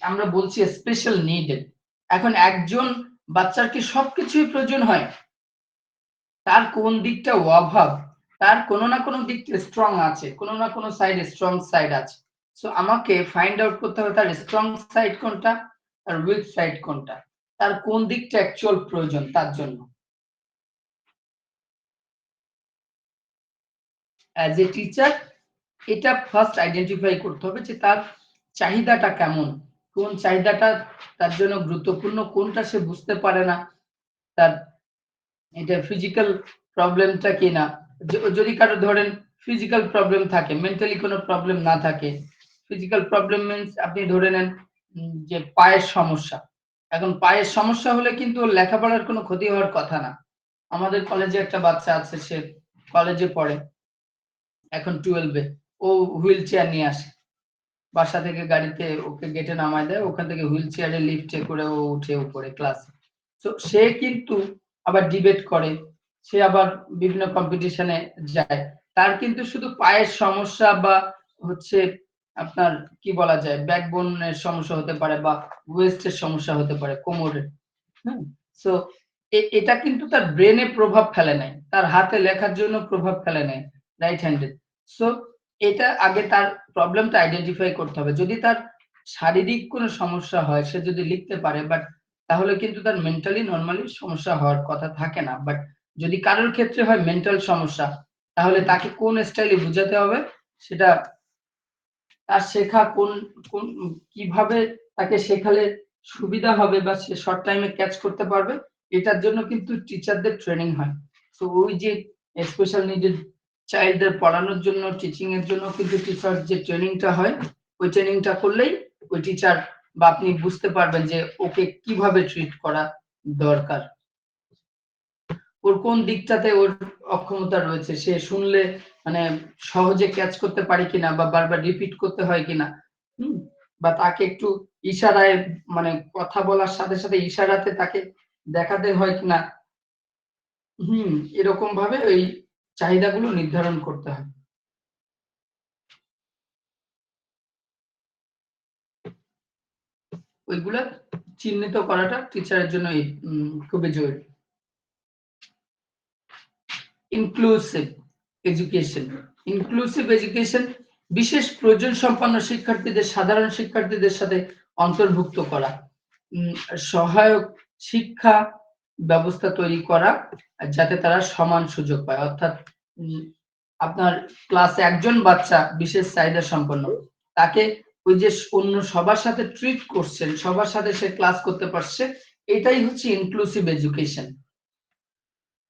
আমরা বলছি স্পেশাল নিডেড, এখন একজন বাচ্চার কি সবকিছুই প্রয়োজন হয়? তার কোন দিকটা অভাব, তার কোনো না কোনো দিক স্ট্রং আছে, কোনো না কোনো সাইডে স্ট্রং সাইড আছে। সো আমাকে ফাইন্ড আউট করতে হবে তার স্ট্রং সাইড কোনটা আর উইক সাইড কোনটা, তার কোন দিকটা অ্যাকচুয়াল প্রয়োজন তার জন্য। অ্যাজ এ টিচার এটা ফার্স্ট আইডেন্টিফাই করতে হবে যে তার চাহিদাটা কেমন, কোন চাহিদাটা তার জন্য গুরুত্বপূর্ণ, কোনটা সে বুঝতে পারে না, তার এটা ফিজিক্যাল প্রবলেমটা কিনা। যদি কারো ধরেন ফিজিক্যাল প্রবলেম থাকে, মেন্টালি কোনো প্রবলেম না থাকে, ফিজিক্যাল প্রবলেম মিন্স আপনি ধরে নেন যে পায়ের সমস্যা। এখন পায়ের সমস্যা হলে কিন্তু ওর লেখাপড়ার কোনো ক্ষতি হওয়ার কথা না। আমাদের কলেজে একটা বাচ্চা আছে, সে কলেজে পড়ে, এখন 12-এ, ও হুইল চেয়ার নিয়ে আসে বাসা থেকে, গাড়িতে ওকে গেটে নামায় দেয়, ওখান থেকে হুইল চেয়ারে লিফটে করে ও উঠে উপরে ক্লাসে। তো সে কিন্তু আবার ডিবেট করে, সে আবার বিভিন্ন কম্পিটিশনে যায়। তার কিন্তু শুধু পায়ের সমস্যা বা হচ্ছে আপনার কি বলা যায় ব্যাকবোনের সমস্যা হতে পারে বা ওয়েস্টের সমস্যা হতে পারে, কোমরের। হ্যাঁ, সো এটা কিন্তু তার ব্রেনে প্রভাব ফেলে নাই, তার হাতে লেখার জন্য প্রভাব ফেলে নাই, রাইট হ্যান্ডেড। সো এটা আগে তার প্রবলেমটা আইডেন্টিফাই করতে হবে। যদি তার শারীরিক কোনো সমস্যা হয়, সে যদি লিখতে পারে, বাট তাহলে কিন্তু তার মেন্টালি নরমালি সমস্যা হওয়ার কথা থাকে না। বাট যদি কারোর ক্ষেত্রে হয় মেন্টাল সমস্যা, তাহলে তাকে কোন স্টাইলে বুঝাতে হবে, সেটা তার শেখা কোন কোন কিভাবে তাকে শেখালে সুবিধা হবে বা সে শর্ট টাইমে ক্যাচ করতে পারবে, এটার জন্য কিন্তু টিচারদের ট্রেনিং হয়। তো ওই যে স্পেশাল নিডেড চাইল্ডদের পড়ানোর জন্য, টিচিং এর জন্য কিন্তু টিচার যে ট্রেনিংটা হয়, ওই ট্রেনিংটা করলেই ওই টিচার বা আপনি বুঝতে পারবেন যে ওকে কিভাবে ট্রিট করা দরকার, ওর কোন দিকটাতে ওর অক্ষমতা রয়েছে, সে শুনলে মানে সহজে ক্যাচ করতে পারি কিনা বা বারবার রিপিট করতে হয় কিনা, বা তাকে একটু ইশারায় মানে কথা বলার সাথে সাথে ইশারাতে তাকে দেখাতে হয় কিনা, এরকম ভাবে ওই চাহিদাগুলো নির্ধারণ করতে হয়। ওইগুলা চিহ্নিত করাটা টিচারের জন্য খুবই জরুরি। ইনক্লুসিভ এডুকেশন, ইনক্লুসিভ এডুকেশন বিশেষ প্রয়োজন সম্পন্ন শিক্ষার্থীদের সাধারণ শিক্ষার্থীদের সাথে অন্তর্ভুক্ত করা, সহায়ক শিক্ষা ব্যবস্থা তৈরি করা যাতে তারা সমান সুযোগ পায়। অর্থাৎ আপনার ক্লাসে একজন বাচ্চা বিশেষ চাহিদা সম্পন্ন, তাকে ওই যে অন্য সবার সাথে ট্রিট করছেন, সবার সাথে সে ক্লাস করতে পারছে, এটাই হচ্ছে ইনক্লুসিভ এডুকেশন।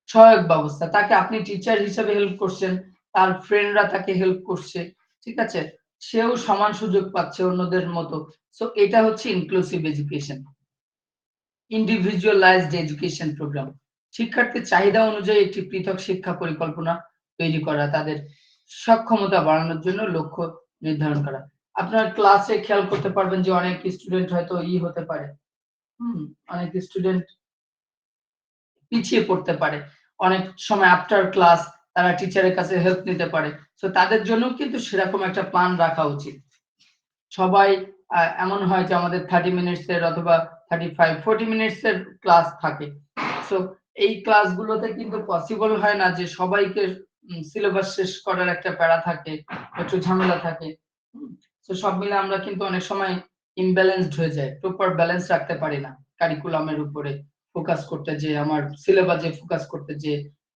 সহায়ক ব্যবস্থা, তাকে আপনি টিচার হিসেবে হেল্প করছেন, তার ফ্রেন্ডরা তাকে হেল্প করছে, ঠিক আছে, সেও সমান সুযোগ পাচ্ছে অন্যদের মতো। সো এটা হচ্ছে inclusive education. Individualised education programme, শিক্ষার্থীর চাহিদা অনুযায়ী একটি পৃথক শিক্ষা পরিকল্পনা তৈরি করা, তাদের সক্ষমতা বাড়ানোর জন্য লক্ষ্য নির্ধারণ করা। আপনার ক্লাসে খেয়াল করতে পারবেন যে অনেক স্টুডেন্ট হয়তো হতে পারে, অনেক স্টুডেন্ট পিছিয়ে পড়তে পারে, অনেক সময় আফটার ক্লাস তারা টিচারের কাছে হেল্প নিতে পারে। তো তাদের জন্য কিন্তু সেরকম একটা প্ল্যান রাখা উচিত। সবাই এমন হয় যে আমাদের 30 মিনিটস এর অথবা 35-40 মিনিটস এর ক্লাস থাকে। সো এই ক্লাসগুলোতে কিন্তু পসিবল হয় না যে সবাইকে সিলেবাস শেষ করার একটা প্যারা থাকে, একটু ঝামেলা থাকে। তো সব মিলে আমরা কিন্তু অনেক সময় ইমব্যালেন্সড হয়ে যায়, প্রপার ব্যালেন্স রাখতে পারি না কারিকুলামের উপরে ফোকাস করতে, যে আমার সিলেবাসে ফোকাস করতে, যে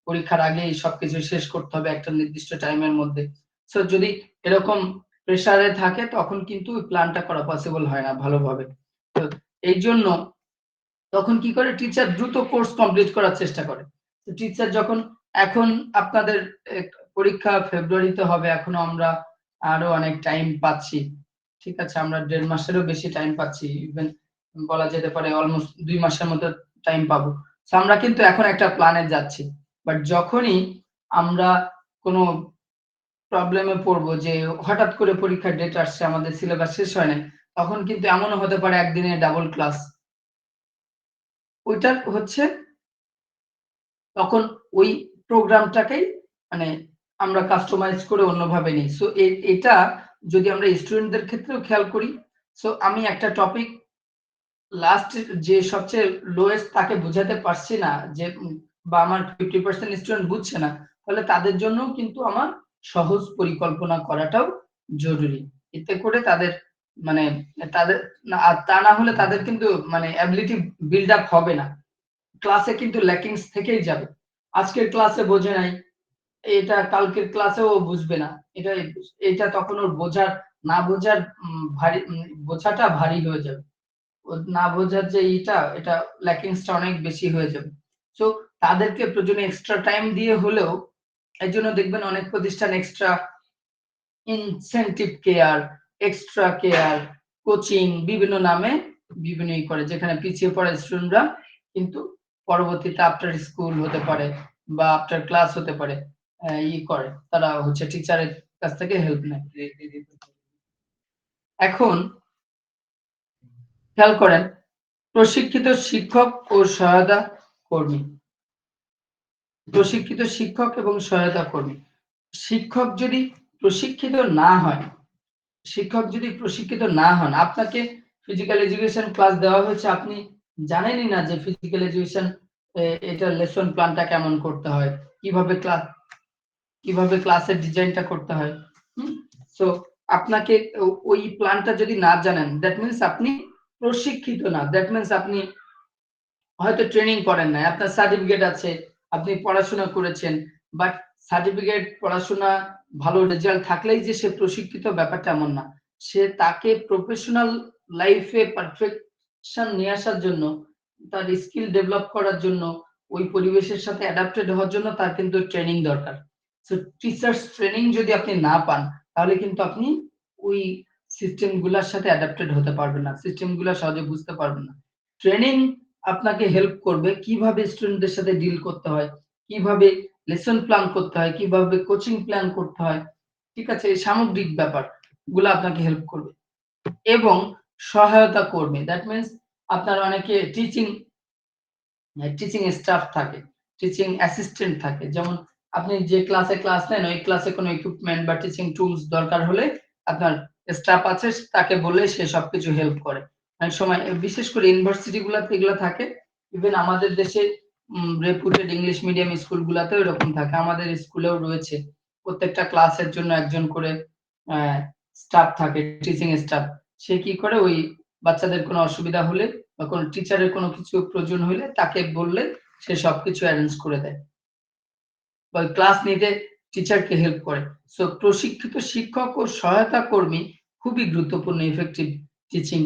পরীক্ষার আগেই সবকিছু শেষ করতে হবে একটা নির্দিষ্ট টাইমের মধ্যে। সো যদি এরকম প্রেসারে থাকে তখন কিন্তু প্ল্যানটা করা পসিবল হয় না ভালোভাবে। তো এই জন্য তখন কি করে, টিচার দ্রুত কোর্স কমপ্লিট করার চেষ্টা করে। তো টিচার যখন, এখন আপনাদের পরীক্ষা ফেব্রুয়ারিতে হবে, এখনো আমরা আরো অনেক টাইম পাচ্ছি, ঠিক আছে, আমরা 1.5 মাসেরও বেশি টাইম পাচ্ছি, ইভেন বলা যেতে পারে অলমোস্ট 2 মাসের মতো টাইম পাবো। তো আমরা কিন্তু এখন একটা প্ল্যানে যাচ্ছি, বাট যখনই আমরা কোনো প্রবলেমে পড়বো যে হঠাৎ করে পরীক্ষার ডেট আসছে, আমাদের সিলেবাস শেষ হয় নাই, তখন কিন্তু এমনও হতে পারে একদিনে ডাবল ক্লাস। ওইটা হচ্ছে তখন ওই প্রোগ্রামটাকেই মানে আমরা কাস্টমাইজ করে অন্যভাবে নিই। সো এটা যদি আমরা স্টুডেন্টদের ক্ষেত্রেও খেয়াল করি, সো আমি একটা টপিক লাস্ট যে সবচেয়ে লোয়েস্ট তাকে বোঝাতে পারছি না, যে বা আমার 50% স্টুডেন্ট বুঝছে না, তাহলে তাদের জন্য কিন্তু আমার সহজ পরিকল্পনা করাটাও জরুরি। এতে করে তাদের মানে তাদের আর তা না হলে তাদের কিন্তু মানে অ্যাবিলিটি বিল্ড আপ হবে না, ক্লাসে কিন্তু ল্যাকিংস থেকেই যাবে। আজকের ক্লাসে বোঝে নাই, এটা কালকের ক্লাসেও ও বুঝবে না। এটা তখন ওর না বোঝার ভারী বোঝাটা ভারী হয়ে যাবে। ও না বোঝার যে এটা ল্যাকিংসটা অনেক বেশি হয়ে যাবে। সো তাদেরকে প্রয়োজনে এক্সট্রা টাইম দিয়ে হলেও, এর জন্য দেখবেন অনেক প্রতিষ্ঠান extra incentive care, extra care, coaching বিভিন্ন নামে বিভিন্ন করে, যেখানে পিছিয়ে পড়া স্টুডেন্টরা কিন্তু পরবর্তীতে আফটার স্কুল হতে পারে বা আফটার ক্লাস হতে পারে করে, তারা হচ্ছে টিচারের কাছ থেকে হেল্প নেয়। এখন খেয়াল করেন, প্রশিক্ষিত শিক্ষক ও সহায়তা কর্মী, প্রশিক্ষিত শিক্ষক এবং সহায়তা কর্মী। শিক্ষক যদি প্রশিক্ষিত না হয়, শিক্ষক যদি প্রশিক্ষিত না হন, আপনাকে ফিজিক্যাল এডুকেশন ক্লাস দেওয়া হয়েছে, আপনি জানেনই না যে ফিজিক্যাল এডুকেশন এটা লেসন প্ল্যানটা কেমন করতে হয়, কিভাবে ক্লাসের ডিজাইনটা করতে হয়। সো আপনাকে ওই প্ল্যানটা যদি না জানেন, দ্যাট মিন্স আপনি প্রশিক্ষিত না, দ্যাট মিন্স আপনি হয়তো ট্রেনিং করেন নাই, আপনার সার্টিফিকেট আছে, আপনি পড়াশোনা করেছেন, বাট সার্টিফিকেট, পড়াশোনা, ভালো রেজাল্ট থাকলেই যে সে প্রশিক্ষিত, ব্যাপারটা এমন না। সে তাকে প্রফেশনাল লাইফে পারফেকশন নিয়ে আসার জন্য, তার স্কিল ডেভেলপ করার জন্য, ওই পরিবেশের সাথে অ্যাডাপ্টেড হওয়ার জন্য তার কিন্তু ট্রেনিং দরকার। সো টিচার্স ট্রেনিং যদি আপনি না পান, তাহলে কিন্তু আপনি ওই সিস্টেম গুলার সাথে অ্যাডাপ্টেড হতে পারবেন না, সিস্টেম গুলা সহজে বুঝতে পারবেন না। ট্রেনিং আপনাকে হেল্প করবে কিভাবে স্টুডেন্টদের সাথে ডিল করতে হয়, কিভাবে লেসন প্ল্যান করতে হয়, কিভাবে কোচিং প্ল্যান করতে হয়, ঠিক আছে, এই সামগ্রিক ব্যাপার গুলো আপনাকে হেল্প করবে। এবং সহায়তা কর্মী, দ্যাট মিন্স আপনার অনেকে টিচিং স্টাফ থাকে, টিচিং অ্যাসিস্ট্যান্ট থাকে, যেমন আপনি যে ক্লাসে ক্লাস নেন, ওই ক্লাসে কোনো ইকুইপমেন্ট বা টিচিং টুলস দরকার হলে আপনার স্টাফ আছে, তাকে বললে সে সবকিছু হেল্প করে। অনেক সময় বিশেষ করে ইউনিভার্সিটি গুলাতে এগুলো থাকে, ইভেন আমাদের দেশে রেপুটেড ইংলিশ মিডিয়াম স্কুল গুলাতেও এরকম থাকে, আমাদের স্কুলেও রয়েছে, প্রত্যেকটা ক্লাসের জন্য একজন করে স্টাফ থাকে, টিচিং স্টাফ, সে কি করে ওই বাচ্চাদের কোনো অসুবিধা হলে বা কোনো টিচারের কোনো কিছু প্রয়োজন হলে তাকে বললে সে সবকিছু অ্যারেঞ্জ করে দেয় বা ক্লাস নিতে টিচারকে হেল্প করে। সো প্রশিক্ষিত শিক্ষক ও সহায়তা কর্মী খুবই গুরুত্বপূর্ণ ইফেক্টিভ টিচিং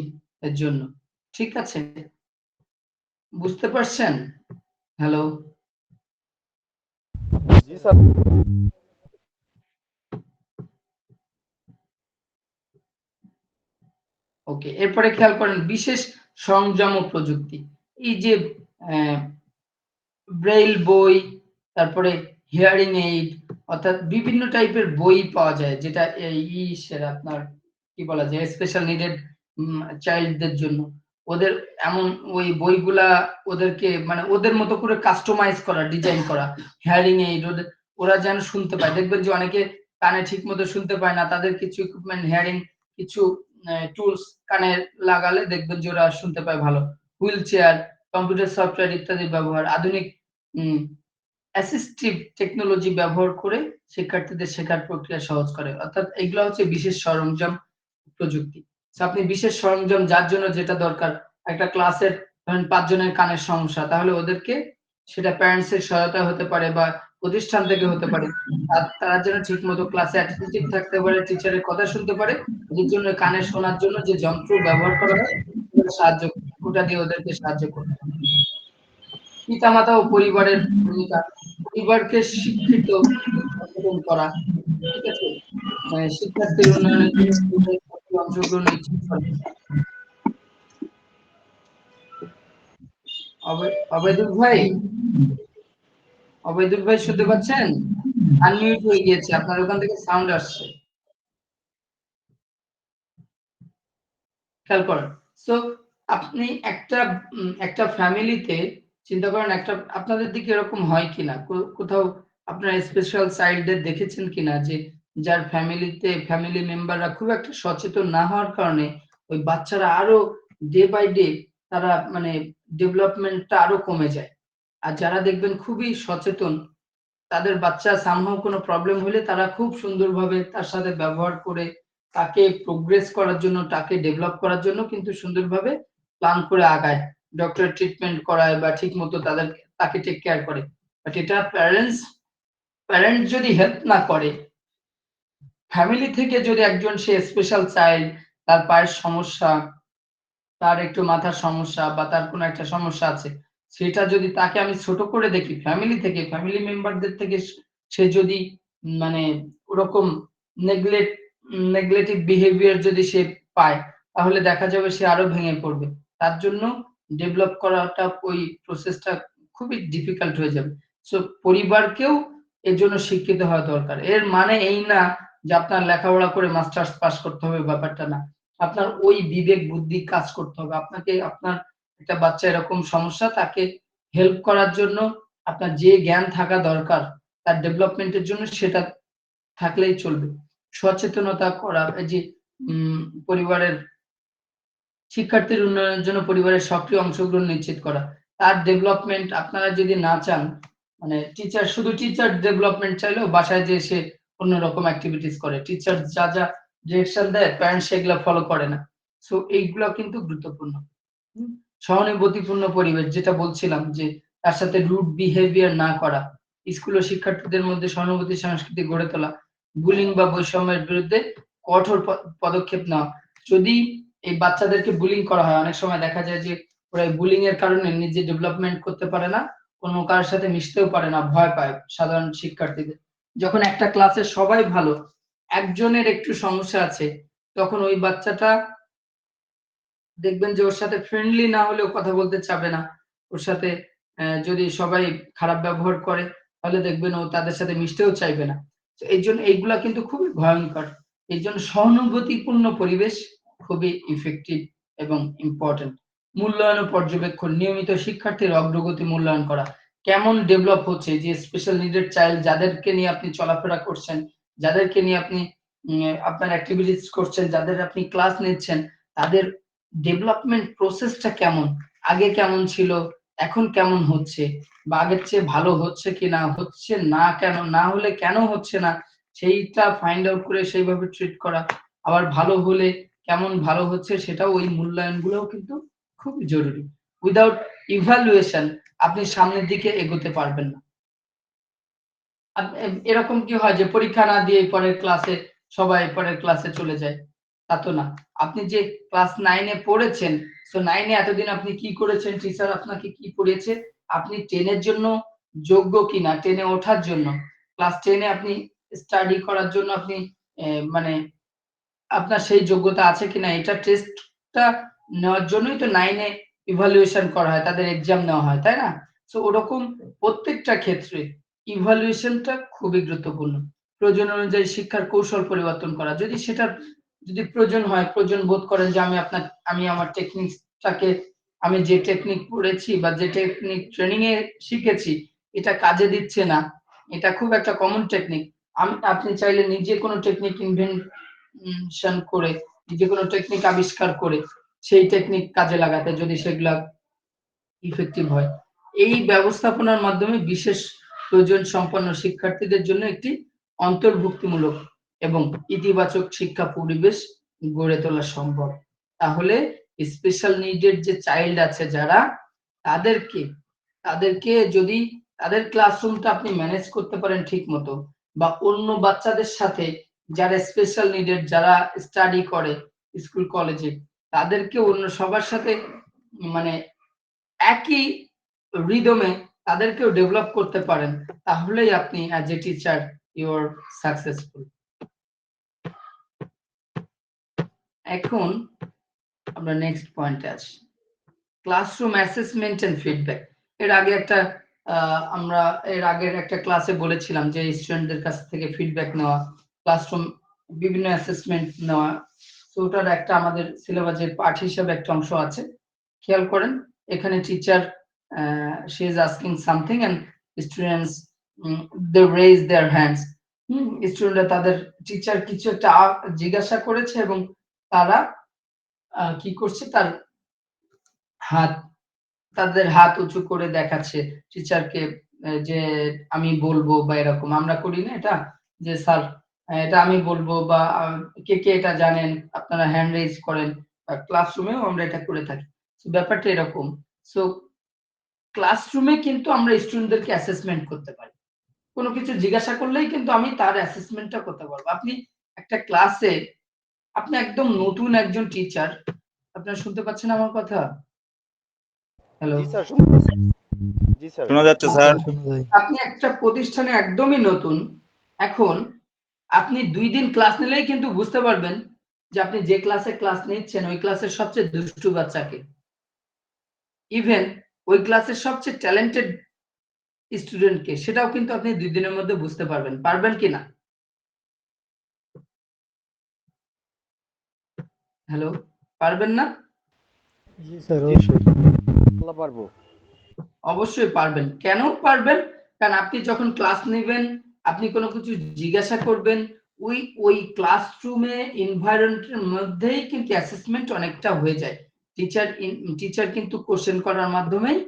এর জন্য। ঠিক আছে? বুঝতে পারছেন? হ্যালো? জি স্যার। ওকে। এরপরে খেয়াল করেন বিশেষ সরঞ্জাম ও প্রযুক্তি। এই যে ব্রেইল বই, তারপরে হিয়ারিং এইড, অর্থাৎ বিভিন্ন টাইপের বই পাওয়া যায় যেটা ইসের আপনার কি বলা যায় স্পেশাল নিডেড চাইল্ডদের জন্য। ওদের এমন ওই বইগুলা ওদেরকে মানে ওদের মতো করে কাস্টমাইজ করা, ডিজাইন করা। হিয়ারিং এইড ওরা যেন শুনতে পায়। দেখবেন যে অনেকে কানে ঠিকমতো শুনতে পায় না। তাদের কিছু ইকুইপমেন্ট হিয়ারিং কিছু টুলস কানে লাগালে দেখবেন যে ওরা শুনতে পায় ভালো। হুইল চেয়ার, কম্পিউটার সফটওয়্যার ইত্যাদির ব্যবহার, আধুনিক উম অ্যাসিস্টিভ টেকনোলজি ব্যবহার করে শিক্ষার্থীদের শেখার প্রক্রিয়া সহজ করে। অর্থাৎ এগুলা হচ্ছে বিশেষ সরঞ্জাম প্রযুক্তি। সো আপনি বিশেষ সরঞ্জাম যার জন্য যেটা দরকার, একটা ক্লাসের ধরেন ৫ জনের কানের সমস্যা, তাহলে ওদেরকে সেটা প্যারেন্টস এর সহায়তা হতে পারে বা প্রতিষ্ঠান থেকে হতে পারে। আর তারা যেন ঠিকমতো ক্লাসে অ্যাটেনটিভ থাকতে পারে, টিচারের কথা শুনতে পারে। এর জন্য কানে শোনার জন্য যে যন্ত্র ব্যবহার করা হয়, সাহায্য ওটা দিয়ে ওদেরকে সাহায্য করতে হবে। পিতামাতা ও পরিবারের ভূমিকা, পরিবারকে শিক্ষিত সচেতন করা, ঠিক আছে? শিক্ষার্থীর উন্নয়নের জন্য পরিবারের সক্রিয় অংশগ্রহণ নিশ্চিত করা। অবেদুল ভাই, অবেদুল ভাই শুনতে পাচ্ছেন? আনমিউট হয়ে গিয়েছে, আপনার ওখান থেকে সাউন্ড আসছে। খেয়াল করেন। সো আপনি একটা ফ্যামিলিতে চিন্তা করেন একটা আপনাদের দিকে এরকম হয় কিনা? কোথাও আপনার স্পেশাল চাইল্ডদের দেখেছেন কিনা যে যার ফ্যামিলিতে ফ্যামিলি মেম্বাররা খুব একটা সচেতন না হওয়ার কারণে ওই বাচ্চারা আরো ডে বাই ডে তারা মানে ডেভেলপমেন্টটা আরো কমে যায়। আর যারা দেখবেন খুবই সচেতন তাদের বাচ্চা somehow কোনো প্রবলেম হলে তারা খুব সুন্দরভাবে তার সাথে ব্যবহার করে তাকে প্রোগ্রেস করার জন্য, তাকে ডেভেলপ করার জন্য কিন্তু সুন্দরভাবে প্ল্যান করে আগায়। ডক্টরের ট্রিটমেন্ট করায় বা ঠিকমতো তাকে টেক কেয়ার করে। বাট এটা প্যারেন্ট যদি হেল্প না করে, ফ্যামিলি থেকে যদি একজন সে স্পেশাল চাইল্ড, তার পায়ের সমস্যা, তার একটু মাথার সমস্যা বা তার কোনো একটা সমস্যা আছে। সেটা যদি তাকে আমি ছোট করে দেখি ফ্যামিলি থেকে, ফ্যামিলি মেম্বারদের থেকে সে যদি মানে ওরকম নেগলেক্ট নেগলেক্টিভ বিহেভিয়ার যদি সে পায়, তাহলে দেখা যাবে সে আরো ভেঙে পড়বে। তার জন্য ডেভেলপ করাটা ওই প্রসেসটা খুবই ডিফিকাল্ট হয়ে যাবে। সো পরিবারকেও এর জন্য শিক্ষিত হওয়া দরকার। এর মানে এই না যে আপনার লেখাপড়া করে মাস্টার্স পাস করতে হবে, ব্যাপারটা না। আপনার ওই বিবেক বুদ্ধি কাজ করতে হবে। আপনাকে আপনার একটা বাচ্চা এরকম সমস্যা তাকে হেল্প করার জন্য আপনার যে জ্ঞান থাকা দরকার তার ডেভেলপমেন্টের জন্য সেটা থাকলেই চলবে। সচেতনতা করা এই যে পরিবারের শিক্ষার্থীর উন্নয়নের জন্য পরিবারের সক্রিয় অংশগ্রহণ নিশ্চিত করা। তার ডেভেলপমেন্ট আপনারা যদি না চান, মানে শুধু টিচার ডেভেলপমেন্ট চাইলেও বাসায় যেয়ে সে অন্যরকম এক্টিভিটিস করে। টিচার যা ডিরেকশন দেয় প্যারেন্টস সেগুলা ফলো করে না। সো এইগুলা কিন্তু গুরুত্বপূর্ণ। হুম? সহানুভূতিপূর্ণ পরিবেশ যেটা বলছিলাম যে তার সাথে রুড বিহেভিয়ার না করা। স্কুল ও শিক্ষার্থীদের মধ্যে সহানুভূতি সংস্কৃতি গড়ে তোলা। বুলিং বা বৈষম্যের বিরুদ্ধে কঠোর পদক্ষেপ নেওয়া। যদি এই বাচ্চাদেরকে বুলিং করা হয়, অনেক সময় দেখা যায় যে ওরা বুলিং এর কারণে নিজে ডেভেলপমেন্ট করতে পারে না, কোনো কারোর সাথে মিশতেও পারে না, ভয় পায় সাধারণ শিক্ষার্থীদের। যখন একটা ক্লাসে সবাই ভালো, একজনের একটু সমস্যা আছে, তখন ওই বাচ্চাটা দেখবেন যে ওর সাথে ফ্রেন্ডলি না হলেও কথা বলতে চাবে না। ওর সাথে যদি সবাই খারাপ ব্যবহার করে তাহলে দেখবেন ও তাদের সাথে মিশতেও চাইবে না। তো এইজন্য এইগুলা কিন্তু খুবই ভয়ংকর। এইজন্য সহানুভূতিপূর্ণ পরিবেশ খুবই ইফেক্টিভ এবং ইম্পোর্টেন্ট। মূল্যায়ন ও পর্যবেক্ষণ, নিয়মিত শিক্ষার্থীর অগ্রগতি মূল্যায়ন করা। কেমন ডেভেলপ হচ্ছে যে স্পেশাল নিডেড চাইল্ড যাদেরকে নিয়ে আপনি চলাফেরা করছেন, যাদেরকে নিয়ে আপনি আপনার এক্টিভিটিস করছেন, যাদের আপনি ক্লাস নিচ্ছেন, তাদের ডেভেলপমেন্ট প্রসেসটা কেমন? আগে কেমন ছিল? এখন কেমন হচ্ছে? বা আগের চেয়ে ভালো হচ্ছে কিনা? হচ্ছে না কেন? না হলে কেন হচ্ছে না? সেইটা ফাইন্ড আউট করে সেইভাবে ট্রিট করা, আবার ভালো হলে কেমন ভালো হচ্ছে সেটাও, ওই মূল্যায়নগুলোও কিন্তু খুব জরুরি। উইদাউট ইভালুয়েশন আপনি সামনের দিকে এগোতে পারবেন না। এরকম কি হয় যে পরীক্ষা না দিয়ে পরের ক্লাসে সবাই পরের ক্লাসে চলে যায়? তা তো না। আপনি যে ক্লাস 9 এ পড়েছেন, সো 9 এ এতদিন আপনি কি করেছেন, টিচার আপনাকে কি পড়িয়েছে, আপনি 10 এর জন্য যোগ্য কিনা, 10 এ ওঠার জন্য, ক্লাস 10 এ আপনি স্টাডি করার জন্য আপনি মানে আপনার সেই যোগ্যতা আছে কিনা, এটা টেস্টটা নেওয়ার জন্যই তো 9 এ ইভালুয়েশন করা হয়, তাদের এক্সাম নেওয়া হয়, তাই না? সো ওরকম প্রত্যেকটা ক্ষেত্রে ইভালুয়েশনটা খুবই গুরুত্বপূর্ণ। প্রয়োজন অনুযায়ী শিক্ষার কৌশল পরিবর্তন করা। যদি প্রয়োজন হয়, প্রয়োজন বোধ করেন যে আমি আমার টেকনিকটাকে, আমি যে টেকনিক পড়েছি বা যে টেকনিক ট্রেনিং এ শিখেছি এটা কাজে দিচ্ছে না। এটা খুব একটা কমন টেকনিক। আপনি চাইলে নিজে কোনো টেকনিক করে, নিজে কোনো টেকনিক আবিষ্কার করে সেই টেকনিক কাজে লাগাতে, যদি সেগুলা ইফেক্টিভ হয়। এই ব্যবস্থাপনার মাধ্যমে বিশেষ প্রয়োজন সম্পন্ন শিক্ষার্থীদের জন্য একটি অন্তর্ভুক্তিমূলক এবং ইতিবাচক শিক্ষা পরিবেশ গড়ে তোলা সম্ভব। তাহলে স্পেশাল নিডেড যে চাইল্ড আছে যারা, তাদেরকে তাদেরকে যদি তাদের ক্লাসরুমটা আপনি ম্যানেজ করতে পারেন ঠিক মতো, বা অন্য বাচ্চাদের সাথে যারা স্পেশাল নিডেড, যারা স্টাডি করে স্কুল কলেজে, তাদেরকে অন্য সবার সাথে মানে একই রিদমে তাদেরকেও ডেভেলপ করতে পারেন, তাহলেই আপনি as a teacher you are successful. এখন আমরা নেক্সট পয়েন্টে আসি, ক্লাসরুম অ্যাসেসমেন্ট এন্ড ফিডব্যাক। আমরা এর আগের একটা ক্লাসে বলেছিলাম যে স্টুডেন্টদের কাছ থেকে ফিডব্যাক নেওয়া, ক্লাসরুম বিভিন্ন অ্যাসেসমেন্ট নেওয়া, তো ওটার একটা আমাদের সিলেবাসের পার্ট হিসেবে একটা অংশ আছে। খেয়াল করেন, এখানে teacher she is asking something and students they raise their hands. স্টুডেন্টরা তাদের টিচার কিছু একটা জিজ্ঞাসা করেছে এবং তারা কি করছে, তাদের হাত উঁচু করে দেখাচ্ছে টিচারকে, যে আমি বলবো, বা এরকম আমরা করি না এটা, যে স্যার এটা আমি বলবো, বা কে কে এটা জানেন, আপনারা হ্যান্ড রেজ করেন। ক্লাসরুমেও আমরা এটা করে থাকি। ব্যাপারটা এরকম। সো ক্লাসরুমে কিন্তু আমরা স্টুডেন্টদেরকে অ্যাসেসমেন্ট করতে পারি। কোনো কিছু জিজ্ঞাসা করলেই কিন্তু আমি তার অ্যাসেসমেন্টটা করতে পারবো। আপনি একটা ক্লাসে, আপনি একদম নতুন একজন টিচার, আপনারা শুনতে পাচ্ছেন আমার কথা? হ্যালো? জি স্যার, শুনতেছি। জি স্যার। শোনা যাচ্ছে স্যার। আপনি একটা প্রতিষ্ঠানে একদমই নতুন। এখন আপনি 2 দিন ক্লাস নিলেই কিন্তু বুঝতে পারবেন যে আপনি যে ক্লাসে ক্লাস নিচ্ছেন ওই ক্লাসের সবচেয়ে দুষ্টু বাচ্চাকে। ইভেন ওই ক্লাসের সবচেয়ে ট্যালেন্টেড স্টুডেন্টকে, সেটাও কিন্তু আপনি 2 দিনের মধ্যে বুঝতে পারবেন। পারবেন কিনা? হ্যালো? পারবেন না? জি স্যার, জি অবশ্যই। ইনশাআল্লাহ পারবো। অবশ্যই পারবেন। কেন পারবেন? কারণ আপনি যখন ক্লাস নিবেন, আপনি কোনো কিছু জিজ্ঞাসা করবেন, ওই ক্লাসরুমে এনভায়রনমেন্টের মধ্যেই কিন্তু অ্যাসেসমেন্ট অনেকটা হয়ে যায়। টিচার কিন্তু কোশ্চেন করার মাধ্যমেই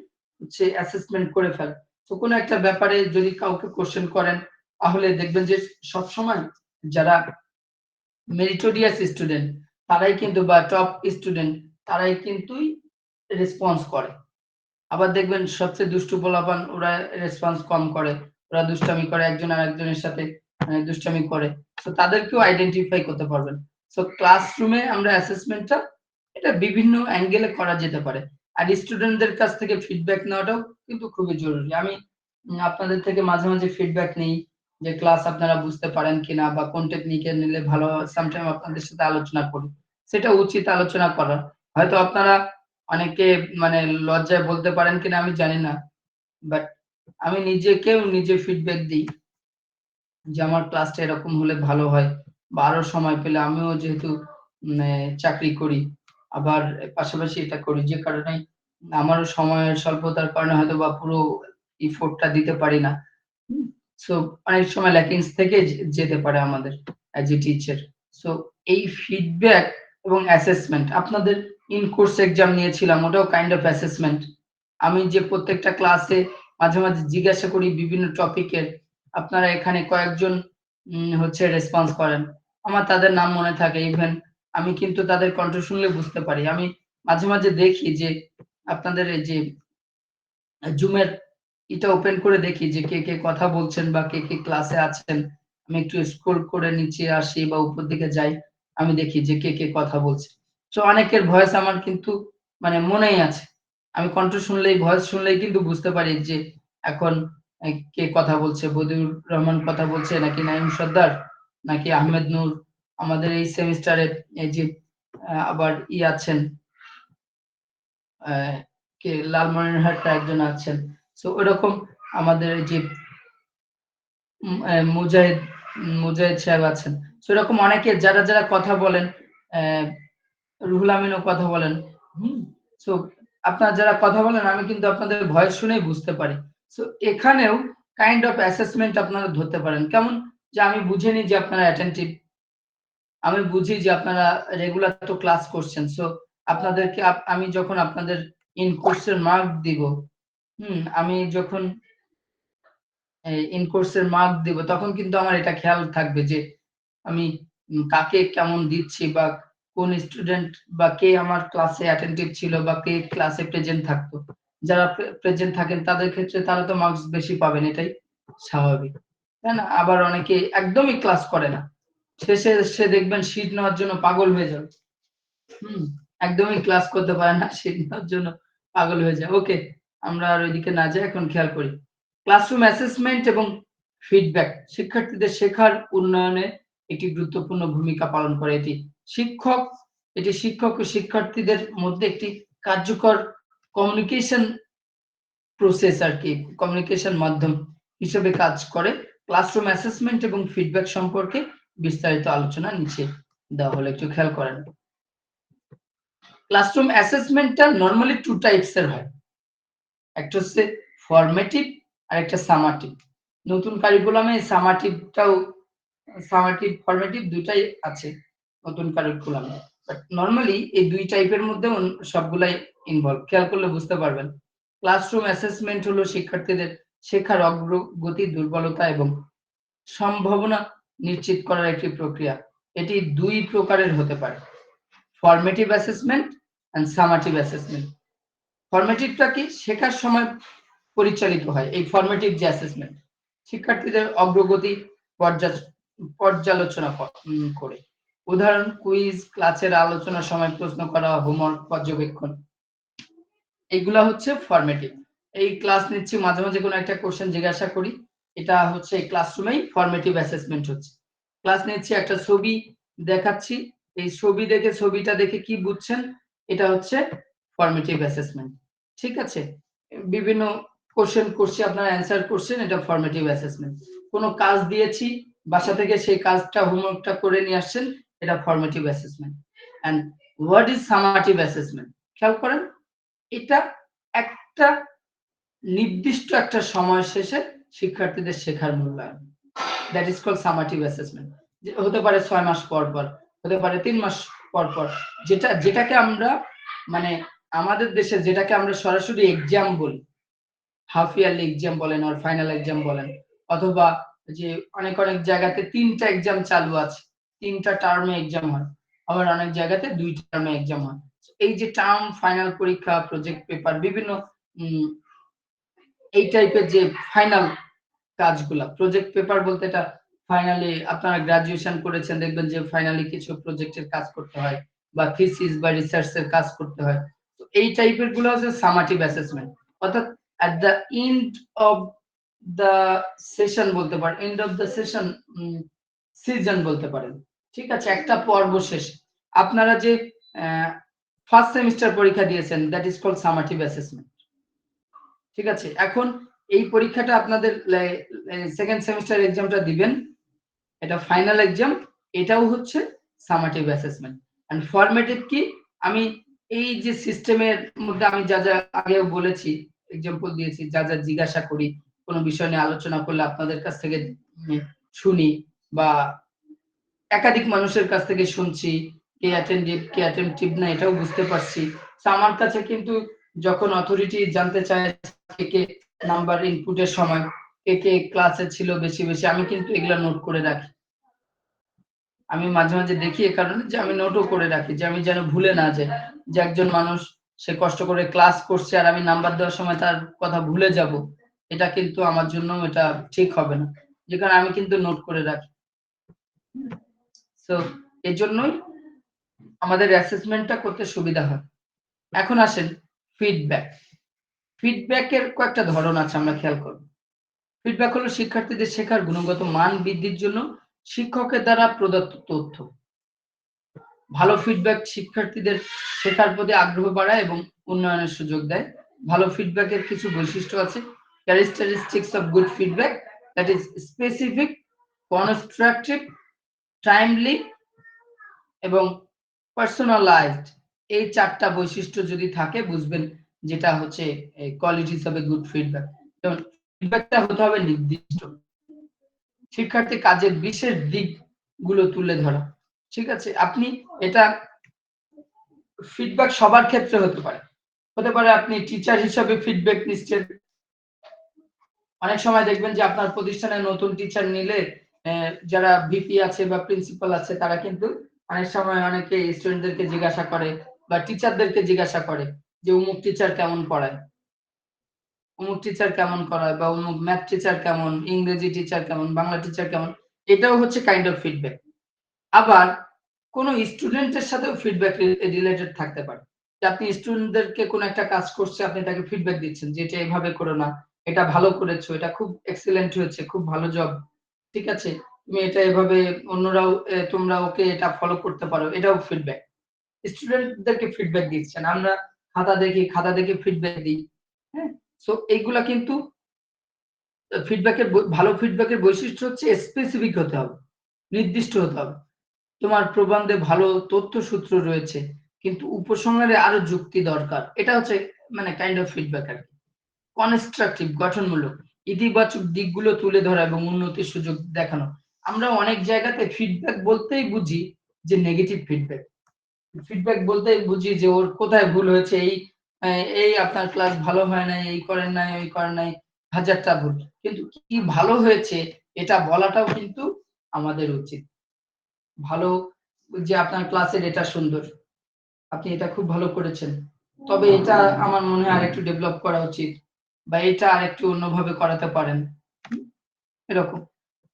হচ্ছে অ্যাসেসমেন্ট করে ফেলে। তো কোনো একটা ব্যাপারে যদি কাউকে কোশ্চেন করেন, তাহলে দেখবেন যে সবসময় যারা মেরিটোরিয়াস স্টুডেন্ট তারাই কিন্তু, বা টপ স্টুডেন্ট তারাই কিন্তুই রেসপন্স করে। আবার দেখবেন সবচেয়ে দুষ্টু পোলাপান ওরা রেসপন্স কম করে, ওরা দুষ্টামি করে, একজন আরেকজনের সাথে দুষ্টামি করে। তো তাদেরকেও আইডেন্টিফাই করতে পারবেন। সো ক্লাসরুমে আমরা অ্যাসেসমেন্টটা এটা বিভিন্ন অ্যাঙ্গেলে করা যেতে পারে। আর স্টুডেন্টদের কাছ থেকে ফিডব্যাক নেওয়াটাও কিন্তু খুবই জরুরি। আমি আপনাদের থেকে মাঝে মাঝে ফিডব্যাক নেই যে ক্লাস আপনারা বুঝতে পারেন কিনা, বা কোন টেকনিকে নিলে ভালো। সামটাইম আপনাদের সাথে আলোচনা করি, সেটা উচিত আলোচনা করা। হয়তো আপনারা অনেকে মানে লজ্জায় বলতে পারেন কিনা আমি জানি না, বাট আমি নিজে ফিডব্যাক দিই যে আমার ক্লাসটা এরকম হলে ভালো হয়, বা আরো সময় পেলে, আমিও যেহেতু চাকরি করি, আবার পাশাপাশি এটা করি, যে কারণে আমারও সময়ের স্বল্পতার কারণে হয়তো বা পুরো ইফোর্টটা দিতে পারি না। সো অনেক সময় ল্যাকিংস থেকে যেতে পারে আমাদের অ্যাজ এ টিচার। সো এই ফিডব্যাক এবং অ্যাসেসমেন্ট, আপনাদের ইন কোর্স এক্সাম নিয়েছিলাম, ওটাও কাইন্ড অফ অ্যাসেসমেন্ট। আমি যে প্রত্যেকটা ক্লাসে মাঝে মাঝে জিজ্ঞাসা করি বিভিন্ন টপিকের, আপনারা এখানে কয়েকজন হচ্ছে রেসপন্স করেন। আমার তাদের নাম মনে থাকে, ইভেন আমি কিন্তু তাদের কণ্ঠ শুনলে বুঝতে পারি। আমি মাঝে, মাঝে দেখি যে আপনাদের এই যে জুমের এটা ওপেন করে দেখি যে কে কথা বলছেন বা কে ক্লাসে আছেন। আমি একটু স্ক্রল করে নিচে আসি বা উপর দিকে যাই। আমি দেখি যে কে কথা বলছে। সো অনেকের ভয়েস আমার কিন্তু মানে মনেই আছে। আমি কণ্ঠ শুনলেই, ভয়েস শুনলেই কিন্তু বুঝতে পারি যে এখন কে কথা বলছে। বদিউর রহমান কথা বলছে নাকি নাঈম সর্দার নাকি আহমেদ নূর। আমাদের এই সেমিস্টারে এই যে আবার আছেন কে লালমনিরহাটে একজন আছেন। সো ওরকম আমাদের এই যে মুজাহিদ সাহেব আছেন। সেরকম অনেকে যারা কথা বলেন, রুহুল আমিনও কথা বলেন। সো আপনারা যারা কথা বলেন আমি কিন্তু আপনাদের ভয়েস শুনেই বুঝতে পারি। সো এখানেও কাইন্ড অফ অ্যাসেসমেন্ট আপনারা ধরতে পারেন। কেমন? যে আমি বুঝে নিই যে আপনারা অ্যাটেনটিভ। আমি বুঝি যে আপনারা রেগুলার তো ক্লাস করছেন। সো আপনাদেরকে আমি যখন আপনাদের ইন কোর্সের মার্ক দিব, আমি যখন ইন কোর্সের মার্ক দিব তখন কিন্তু আমার এটা খেয়াল থাকবে যে আমি কাকে কেমন দিচ্ছি বা কোন স্টুডেন্ট বা কে আমার ক্লাসে অ্যাটেনটিভ ছিল বা কে ক্লাসে প্রেজেন্ট থাকতো। যারা প্রেজেন্ট থাকেন তাদের ক্ষেত্রে তারা তো মার্কস বেশি পাবেন, এটাই স্বাভাবিক, তাই না? আবার অনেকে একদমই ক্লাস করে না, শেষে সে দেখবেন শীট নেওয়ার জন্য পাগল হয়ে যাবে। একদমই ক্লাস করতে পারে না, শীট নেওয়ার জন্য পাগল হয়ে যায়। ওকে, আমরা আর ওইদিকে না যাই, এখন খেয়াল করি। ক্লাসরুম অ্যাসেসমেন্ট এবং ফিডব্যাক শিক্ষার্থীদের শেখার উন্নয়নে একটি গুরুত্বপূর্ণ ভূমিকা পালন করে। এটি শিক্ষক ও শিক্ষার্থীদের মধ্যে একটি কার্যকর কমিউনিকেশন প্রসেস আর কি, কমিউনিকেশন মাধ্যম হিসেবে কাজ করে। ক্লাসরুম অ্যাসেসমেন্ট এবং ফিডব্যাক সম্পর্কে বিস্তারিত আলোচনা নিচে দেওয়া হলো, একটু খেয়াল করেন। ক্লাসরুম অ্যাসেসমেন্টটা নরমালি টু টাইপস এর হয়। একটা হচ্ছে ফরমেটিভ আর একটা সামাটিভ। নতুন কারিকুলামে সামাটিভ ফরমেটিভ দুইটাই আছে নতুন কারিকুলামে, বাট নরমালি এই দুই টাইপের মধ্যে সবগুলাই ইনভলভ। খেয়াল করলে বুঝতে পারবেন। ক্লাসরুম অ্যাসেসমেন্ট হলো শিক্ষার্থীদের শেখার অগ্রগতি, দুর্বলতা এবং সম্ভাবনা নিশ্চিত করার একটি প্রক্রিয়া। এটি দুই প্রকারের হতে পারে, formative assessment and summative assessment. ফরমেটিভটা কি? শেখার সময় পরিচালিত হয় এই ফরমেটিভ যে অ্যাসেসমেন্ট, শিক্ষার্থীদের অগ্রগতি পর্যালোচনা করে। উদাহরণ, কুইজ, ক্লাসের আলোচনার সময় প্রশ্ন করা, হোমওয়ার্ক পর্যবেক্ষণ, এগুলা হচ্ছে ফরমেটিভ। এই ক্লাস নিচ্ছি, মাঝে মাঝে কোনো একটা কোশ্চেন জিজ্ঞাসা করি, এটা হচ্ছে ক্লাসরুমেই ফরমেটিভ অ্যাসেসমেন্ট হচ্ছে। ক্লাস নিচ্ছি, একটা ছবি দেখাচ্ছি, এই ছবিটা দেখে কি বুঝছেন, এটা হচ্ছে ফরমেটিভ অ্যাসেসমেন্ট। ঠিক আছে? বিভিন্ন কোশ্চেন করছি, আপনারা অ্যান্সার করছেন, এটা ফরমেটিভ অ্যাসেসমেন্ট। কোনো কাজ দিয়েছি, বাসা থেকে সেই কাজটা হোমওয়ার্কটা করে নিয়ে আসছেন, এটা formative assessment. And what is summative assessment? খেয়াল করেন, এটা একটা নির্দিষ্ট একটা সময় শেষে শিক্ষার্থীদের শেখার মূল্যায়ন, that is called summative assessment. হতে পারে 6 মাস পর পর, হতে পারে 3 মাস পর পর, যেটাকে আমরা মানে আমাদের দেশে যেটাকে আমরা সরাসরি এক্সাম বলি, হাফ ইয়ারলি এক্সাম বলেন আর ফাইনাল এক্সাম বলেন, অথবা যে অনেক জায়গাতে 3টা এক্সাম চালু আছে, 3টা টার্মে এক্সাম হয়, আবার অনেক জায়গাতে 2 টার্মে এক্সাম হয়। এই যে টার্ম, ফাইনাল পরীক্ষা, প্রজেক্ট পেপার, বিভিন্ন এই টাইপের যে ফাইনাল কাজগুলা, প্রজেক্ট পেপার বলতে এটা ফাইনালি আপনারা গ্রাজুয়েশন করেছেন, দেখবেন যে ফাইনালি কিছু প্রজেক্টের কাজ করতে হয় বা থিসিস বা রিসার্চ এর কাজ করতে হয়। তো এই টাইপের গুলো হচ্ছে সামাটিভ অ্যাসেসমেন্ট, অর্থাৎ at the end of the session বলতে পারেন, end of the session, season বলতে পারেন। ঠিক আছে? একটা পর্ব শেষ আপনারা যে ফার্স্ট সেমিস্টার পরীক্ষা দিয়েছেন, that is called summative assessment. ঠিক আছে? এখন এই পরীক্ষাটা আপনাদের সেকেন্ড সেমিস্টার এক্সামটা দিবেন, এটা ফাইনাল এক্সাম, এটাও হচ্ছে সামাটিভ অ্যাসেসমেন্ট। এন্ড ফরমেটিভ কি? আমি এই যে সিস্টেমের মধ্যে আমি যা আগেও বলেছি, এক্সাম্পল দিয়েছি, যা জিজ্ঞাসা করি, কোনো বিষয় নিয়ে আলোচনা করলে আপনাদের কাছ থেকে শুনি বা একাধিক মানুষের কাছ থেকে শুনছি, কে অ্যাটেনটিভ না এটাও বুঝতে পারছি। আমার কাছে কিন্তু যখন অথরিটি জানতে চায় কে নাম্বার ইনপুটের সময়, কে কে ক্লাসে ছিল বেশি বেশি, আমি কিন্তু এগুলা নোট করে রাখি। আমি মাঝে মাঝে দেখি এ কারণে যে আমি নোটও করে রাখি, যে আমি যেন ভুলে না যাই, যে একজন মানুষ সে কষ্ট করে ক্লাস করছে আর আমি নাম্বার দেওয়ার সময় তার কথা ভুলে যাব, এটা কিন্তু আমার জন্য এটা ঠিক হবে না, যে কারণে আমি কিন্তু নোট করে রাখি। তো এই জন্যই আমাদের অ্যাসেসমেন্টটা করতে সুবিধা হয়। এখন আসেন ফিডব্যাক। ফিডব্যাকের কয়েকটা ধরন আছে, আমরা খেয়াল করব। ফিডব্যাক হলো শিক্ষার্থীদের শেখার গুণগত মান বৃদ্ধির জন্য শিক্ষকের দ্বারা প্রদত্ত তথ্য। ভালো ফিডব্যাক শিক্ষার্থীদের শেখার প্রতি আগ্রহ বাড়ায় এবং উন্নয়নের সুযোগ দেয়। ভালো ফিডব্যাকের কিছু বৈশিষ্ট্য আছে। Characteristics of good feedback, that is specific, constructive, timely এবং পার্সোনালাইজড। এই চারটা বৈশিষ্ট্য যদি থাকে বুঝবেন যেটা হচ্ছে qualities of a good feedback. যেমন ফিডব্যাকটা হতে হবে নির্দিষ্ট, শিক্ষার্থী কাজের বিশেষ দিকগুলো তুলে ধরা। ঠিক আছে, আপনি এটা ফিডব্যাক সবার ক্ষেত্রে হতে পারে। হতে পারে আপনি টিচার হিসেবে ফিডব্যাক নিচ্ছেন, অনেক সময় দেখবেন যে আপনার প্রতিষ্ঠানে নতুন টিচার নিলে যারা ভিপি আছে বা প্রিন্সিপাল আছে তারা কিন্তু অনেক সময় অনেকে স্টুডেন্টদেরকে জিজ্ঞাসা করে বা টিচারদেরকে জিজ্ঞাসা করে যে অমুক টিচার কেমন পড়ায়, অমুক টিচার কেমন করায়, বা অমুক ম্যাথ টিচার কেমন, ইংরেজি টিচার কেমন, বাংলা টিচার কেমন। এটাও হচ্ছে কাইন্ড অফ ফিডব্যাক। আবার কোন স্টুডেন্টের সাথেও ফিডব্যাক রিলেটেড থাকতে পারে, যে আপনি স্টুডেন্টদেরকে কোন একটা কাজ করছে, আপনি তাকে ফিডব্যাক দিচ্ছেন যে এটা এভাবে করো না, এটা ভালো করেছো, এটা খুব এক্সিলেন্ট হয়েছে, খুব ভালো জব, ঠিক আছে, তুমি এটা এভাবে অন্যরাও তোমরা ওকে এটা ফলো করতে পারো, এটাও ফিডব্যাক। স্টুডেন্টদেরকে ফিডব্যাক দিচ্ছেন, আমরা খাতা দেখে ফিডব্যাক দিই। হ্যাঁ, সো এইগুলা কিন্তু ফিডব্যাকের ভালো ফিডব্যাকের বৈশিষ্ট্য হচ্ছে স্পেসিফিক হতে হবে, নির্দিষ্ট হতে হবে। তোমার প্রবন্ধে ভালো তথ্যসূত্র রয়েছে কিন্তু উপসংহারে আরো যুক্তি দরকার, এটা হচ্ছে মানে কাইন্ড অফ ফিডব্যাক আর কি। কনস্ট্রাকটিভ, গঠনমূলক, ইতিবাচক দিকগুলো তুলে ধরা এবং উন্নতির সুযোগ দেখানো। আমরা অনেক জায়গাতে ফিডব্যাক বলতেই বুঝি যে নেগেটিভ ফিডব্যাক, ফিডব্যাক বলতেই বুঝি যে ওর কোথায় ভুল হয়েছে, এই আপনার ক্লাস ভালো হয় নাই, এই করেন নাই, ওই করেন নাই, হাজারটা ভুল। কিন্তু কি ভালো হয়েছে এটা বলাটাও কিন্তু আমাদের উচিত। ভালো, যে আপনার ক্লাসের এটা সুন্দর, আপনি এটা খুব ভালো করেছেন, তবে এটা আমার মনে হয় আরেকটু ডেভেলপ করা উচিত, বা এটা আরেকটু অন্যভাবে করাতে পারেন। এরকম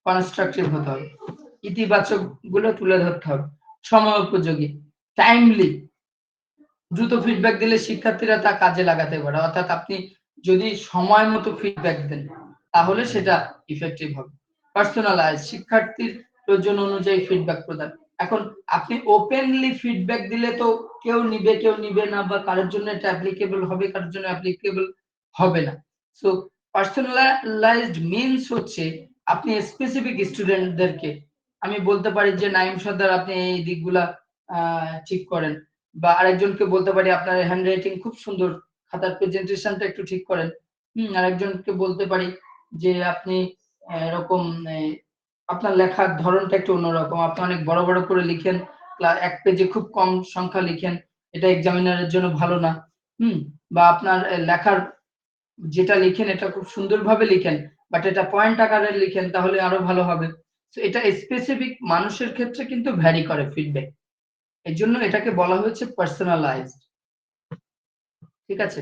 কনস্ট্রাকটিভ হতে হবে, ইতিবাচক গুলো তুলে ধরতে হবে, সময় উপযোগী, টাইমলি। দ্রুত ফিডব্যাক দিলে শিক্ষার্থীরা তা কাজে লাগাতে পারে, অর্থাৎ আপনি যদি সময় মতো ফিডব্যাক দেন তাহলে সেটা ইফেক্টিভ হবে। পার্সোনালাইজ, শিক্ষার্থীর প্রয়োজন অনুযায়ী ফিডব্যাক প্রদান। এখন আপনি ওপেনলি ফিডব্যাক দিলে তো কেউ নিবে না, বা কারোর জন্য এটা অ্যাপ্লিকেবল হবে, কারোর জন্য অ্যাপ্লিকেবল হবে না। সো পার্সোনালাইজড মিনস হচ্ছে আপনি স্পেসিফিক স্টুডেন্টদেরকে, আমি বলতে পারি যে নাইম সর্দার আপনি এই দিকগুলা ঠিক করেন, বা আরেকজনকে বলতে পারি আপনার হ্যান্ডরাইটিং খুব সুন্দর, খাতার প্রেজেন্টেশনটা একটু ঠিক করেন। আরেকজনকে বলতে পারি যে আপনি এরকম আপনার লেখার ধরনটা একটু অন্যরকম, আপনি অনেক বড় বড় করে লিখেন, এক পেজে খুব কম সংখ্যা লিখেন, এটা এক্সামিনারের জন্য ভালো না। বা আপনার লেখার যেটা লিখেন এটা খুব সুন্দরভাবে লিখেন, বাট এটা পয়েন্ট আকারে লিখেন, তাহলে আরো ভালো হবে। তো এটা স্পেসিফিক মানুষের ক্ষেত্রে কিন্তু ভ্যারি করে ফিডব্যাক, এই জন্য এটাকে বলা হয়েছে পার্সোনালাইজড। ঠিক আছে,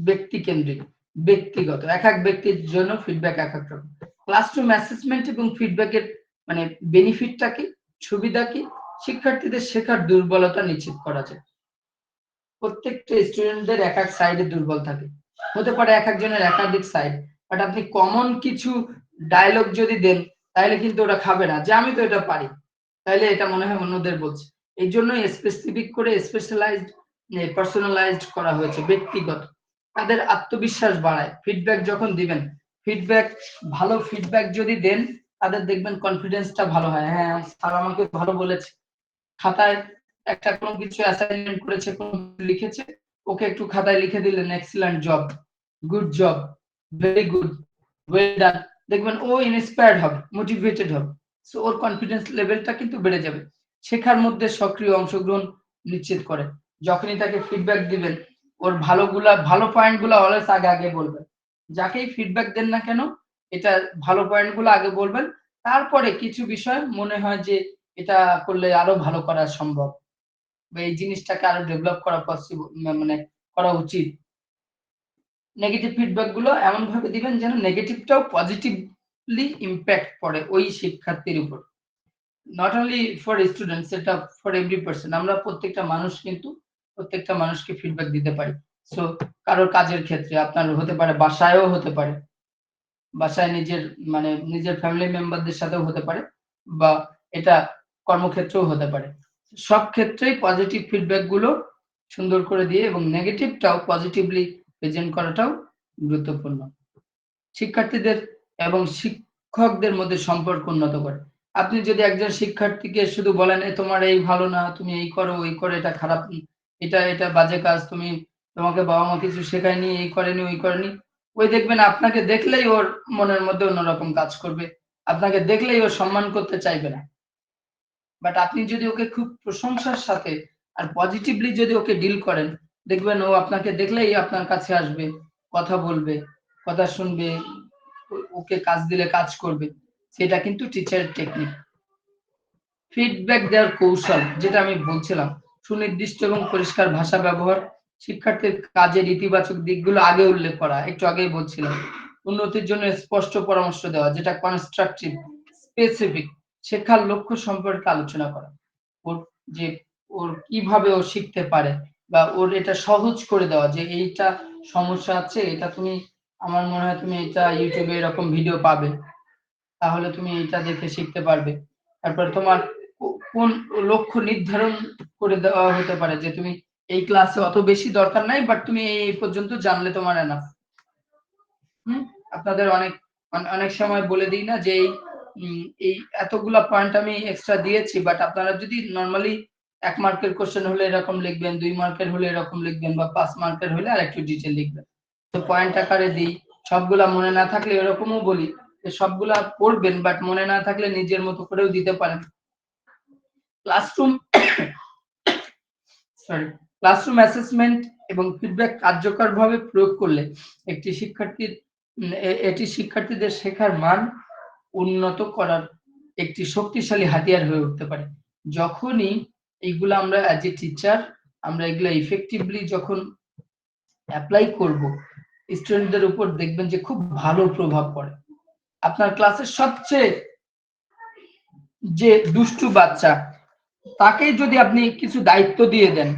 ব্যক্তি কেন্দ্রিক, ব্যক্তিগত, এক এক ব্যক্তির জন্য ফিডব্যাক এক এক রকম। ক্লাসরুম অ্যাসেসমেন্ট এবং ফিডব্যাকের মানে বেনিফিটটা কি, সুবিধা কি, শিক্ষার্থীদের শেখার দুর্বলতা নিশ্চিত করা যায়। প্রত্যেকটা স্টুডেন্টদের এক এক সাইডে দুর্বল থাকে, হতে পারে এক একজনের একাধিক সাইড, বাট আপনি কমন কিছু ডায়লগ যদি দেন তাহলে কিন্তু ওরা খাবে না, যে আমি তো এটা পারি, তাহলে এটা মনে হয় অন্যদের বলছে। এই জন্যই স্পেসিফিক করে স্পেশালাইজড পার্সোনালাইজড করা হয়েছে, ব্যক্তিগত। তাদের আত্মবিশ্বাস বাড়ায় ফিডব্যাক যখন দিবেন, ফিডব্যাক ভালো ফিডব্যাক যদি দেন তাদের দেখবেন কনফিডেন্সটা ভালো হয়, হ্যাঁ স্যার আমাকে ভালো বলেছে, খাতায় একটা কোনো কিছু অ্যাসাইনমেন্ট করেছে, কোনো লিখেছে, ওকে একটু খাতায় লিখে দিলেন excellent job, good job, very good, well done, দেখবেন ও ইন্সপায়ার্ড হবে, মোটিভেটেড হবে। সো ওর কনফিডেন্স লেভেলটা কিন্তু বেড়ে যাবে, শেখার মধ্যে সক্রিয় অংশগ্রহণ নিশ্চিত করে। যখনই তাকে ফিডব্যাক দিবেন ওর ভালো পয়েন্ট গুলা অলওয়েজ আগে বলবেন, যাকেই ফিডব্যাক দেন না কেন এটা ভালো পয়েন্টগুলো আগে বলবেন, তারপরে কিছু বিষয় মনে হয় যে এটা করলে আরো ভালো করা সম্ভব বা এই জিনিসটাকে আরো ডেভেলপ করা পসিবল, মানে করা উচিত। নেগেটিভ ফিডব্যাক গুলো এমন ভাবে দিবেন যেন নেগেটিভটাও পজিটিভলি ইম্প্যাক্ট পড়ে ওই শিক্ষার্থীর উপর। নট অনলি ফর স্টুডেন্টস, এটা ফর এভরি পারসন। আমরা প্রত্যেকটা মানুষ কিন্তু প্রত্যেকটা মানুষকে ফিডব্যাক দিতে পারি। সো কারোর কাজের ক্ষেত্রে আপনার হতে পারে, বাসায়ও হতে পারে, বাসায় নিজের ফ্যামিলি মেম্বারদের সাথেও হতে পারে, বা এটা কর্মক্ষেত্রেও হতে পারে। সব ক্ষেত্রেই পজিটিভ ফিডব্যাক গুলো সুন্দর করে দিয়ে এবং নেগেটিভটাও পজিটিভলি প্রেজেন্ট করাটাও গুরুত্বপূর্ণ। শিক্ষার্থীদের এবং শিক্ষকদের মধ্যে সম্পর্ক উন্নত করে। আপনি যদি একজন শিক্ষার্থীকে শুধু বলেন তোমার এই ভালো না, তুমি এই করো ওই করো, এটা খারাপ, এটা বাজে কাজ, তোমাকে বাবা মা কিছু শেখায়নি, এই করেনি ওই করেনি, ওই দেখবেন আপনাকে দেখলেই ওর মনের মধ্যে অন্যরকম কাজ করবে, আপনাকে দেখলেই ও সম্মান করতে চাইবে না। বাট আপনি যদি ওকে খুব প্রশংসার সাথে আর পজিটিভলি যদি ওকে ডিল করেন, দেখবেন ও আপনাকে দেখলেই আপনার কাছে আসবে, কথা বলবে, কথা শুনবে, ওকে কাজ দিলে কাজ করবে। সেটা কিন্তু টিচারের টেকনিক। ফিডব্যাক দেওয়ার কৌশল, যেটা আমি বলছিলাম, সুনির্দিষ্ট এবং পরিষ্কার ভাষা ব্যবহার, শিক্ষার্থীর কাজের ইতিবাচক দিকগুলো আগে উল্লেখ করা, একটু আগেই বলছিলাম, উন্নতির জন্য স্পষ্ট পরামর্শ দেওয়া, যেটা কনস্ট্রাকটিভ, স্পেসিফিক, শেখার লক্ষ্য সম্পর্কে আলোচনা করা, ওর যে ওর কিভাবে ও শিখতে পারে, বা ওর এটা সহজ করে দেওয়া, যে এইটা সমস্যা আছে, এটা তুমি, আমার মনে হয় তুমি এটা ইউটিউবে এরকম ভিডিও পাবে, তাহলে তুমি এটা দেখে শিখতে পারবে। তারপর তোমার কোন লক্ষ্য নির্ধারণ করে দেওয়া হতে পারে, যে তুমি এই ক্লাসে অত বেশি দরকার নাই, বাট তুমি এই পর্যন্ত জানলে তোমার এনাফ। আপনাদের অনেক সময় বলে দিই না যে এই এতগুলা পয়েন্ট আমি এক্সট্রা দিয়েছি, বাট আপনারা যদি নরমালি 1 মার্কের কোশ্চেন হলে এরকম লিখবেন, 2 মার্কের হলে এরকম লিখবেন, বা 5 মার্কের হলে আরেকটু ডিটেইল লিখবেন। তো পয়েন্ট আকারে দিই, সবগুলা মনে না থাকলে এরকমও বলি যে সবগুলা পড়বেন, বাট মনে না থাকলে নিজের মতো করেও দিতে পারেন। ক্লাসরুম ক্লাসরুম অ্যাসেসমেন্ট এবং ফিডব্যাক কার্যকরভাবে প্রয়োগ করলে এটি শিক্ষার্থীদের শেখার মান উন্নত করার একটি শক্তিশালী হাতিয়ার হয়ে উঠতে পারে। যখনই এইগুলা আমরা অ্যাজ এ টিচার আমরা এগুলা ইফেক্টিভলি যখন অ্যাপ্লাই করব, স্টুডেন্টদের উপর দেখবেন যে খুব ভালো প্রভাব পড়ে। আপনার ক্লাসের সবচেয়ে যে দুষ্টু বাচ্চা, তাকে যদি আপনি কিছু দায়িত্ব দিয়ে দেন,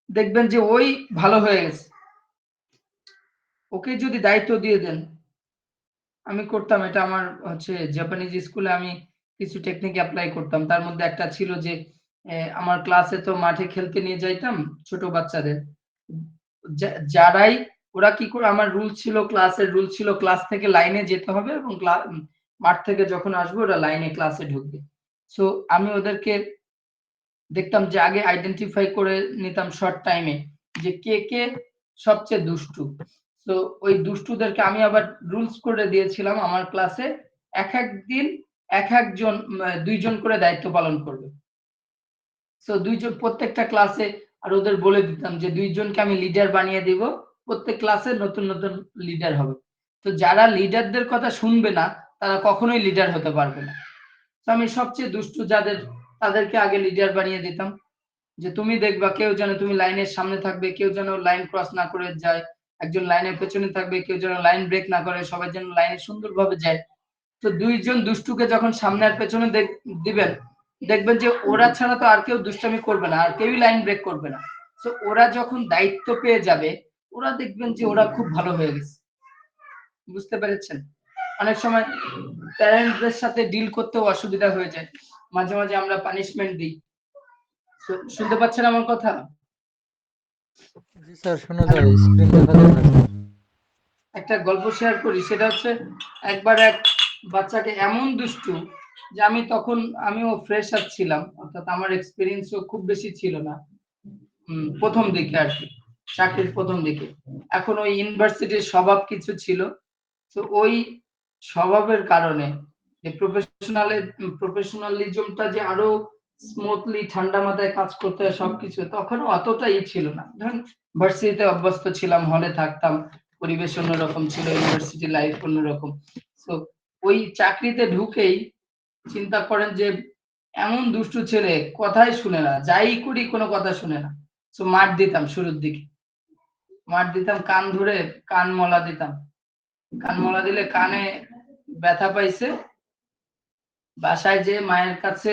দেখবেন যে ওই ভালো হয়ে গেছে। ওকে যদি দায়িত্ব দিয়ে দেন, আমি করতাম এটা, আমার জাপানিজ স্কুলে আমি কিছু টেকনিক অ্যাপ্লাই করতাম। তার মধ্যে একটা ছিল যে আমার ক্লাসে তো মাঠে খেলতে নিয়ে যাইতাম ছোট বাচ্চাদের, যারাই ওরা কি করে, আমার ক্লাসের রুল ছিল ক্লাস থেকে লাইনে যেতে হবে এবং মাঠ থেকে যখন আসবে ওরা লাইনে ক্লাসে ঢুকবে। সো আমি ওদেরকে দেখতাম যে আগে আইডেন্টিফাই করে নিতাম শর্ট টাইমে যে কে সবচেয়ে দুষ্টু। তো ওই দুষ্টুদেরকে আমি আবার রুলস করে দিয়েছিলাম আমার ক্লাসে একদিন একজন 2 জন করে দায়িত্ব পালন করবে। সো 2 জন প্রত্যেকটা ক্লাসে, আর ওদের বলে দিতাম যে 2 জনকে আমি লিডার বানিয়ে দিব, প্রত্যেক ক্লাসে নতুন নতুন লিডার হবে। তো যারা লিডারদের কথা শুনবে না তারা কখনোই লিডার হতে পারবে না। তো আমি সবচেয়ে দুষ্টু তাদেরকে আগে লিডার বানিয়ে দিতাম, যে তুমি দেখবা কেউ যেন তুমি লাইনের সামনে থাকবে, কেউ যেন লাইন ক্রস না করে যায়, একজন লাইনের পেছনে থাকবে, কেউ যেন লাইন ব্রেক না করে, সবাই যেন লাইনে সুন্দরভাবে যায়। তো 2 জন দুষ্টুকে যখন সামনে আর পেছনে দিবেন, দেখবেন যে ওরা ছাড়া তো আর কেউ দুষ্টামি করবে না, আর কেউই লাইন ব্রেক করবে না। তো ওরা যখন দায়িত্ব পেয়ে যাবে, ওরা দেখবেন যে ওরা খুব ভালো হয়ে গেছে। বুঝতে পেরেছেন? অনেক সময় প্যারেন্টসদের সাথে ডিল করতেও অসুবিধা হয়ে যায়, মাঝে মাঝে আমরা পানিশমেন্ট দিই। শুনতে পাচ্ছেন আমার কথা? জি স্যার, শোনা যায়, স্ক্রিন দেখা যায় না স্যার। একটা গল্প শেয়ার করি, সেটা হচ্ছে একবার এক বাচ্চাকে এমন দুষ্টু যে আমিও ফ্রেশার ছিলাম, অর্থাৎ আমার এক্সপিরিয়েন্সও খুব বেশি ছিল না প্রথম দিকে আর কি, চাকরির প্রথম দিকে। এখন ওই ইউনিভার্সিটির স্বভাব কিছু ছিল, তো ওই স্বভাবের কারণে যে প্রফেশনালিজমটা যে আরো স্মুথলি ঠান্ডা মাথায় কাজ করতে হয় সবকিছু, তখন অতটাই ছিল না। ধরেন ভার্সিটিতে অভ্যস্ত ছিলাম, হলে থাকতাম, পরিবেশ অন্যরকম ছিল, ইউনিভার্সিটি লাইফ অন্যরকম। সো ওই চাকরিতে ঢুকেই চিন্তা করেন যে এমন দুষ্টু ছেলে, কথাই শুনে না, যাই করি কোনো কথা শুনে না। সো মার দিতাম শুরুর দিকে, মার দিতাম, কান ধরে কান মলা দিতাম। কান মলা দিলে কানে ব্যথা পাইছে, বাসায় যেয়ে মায়ের কাছে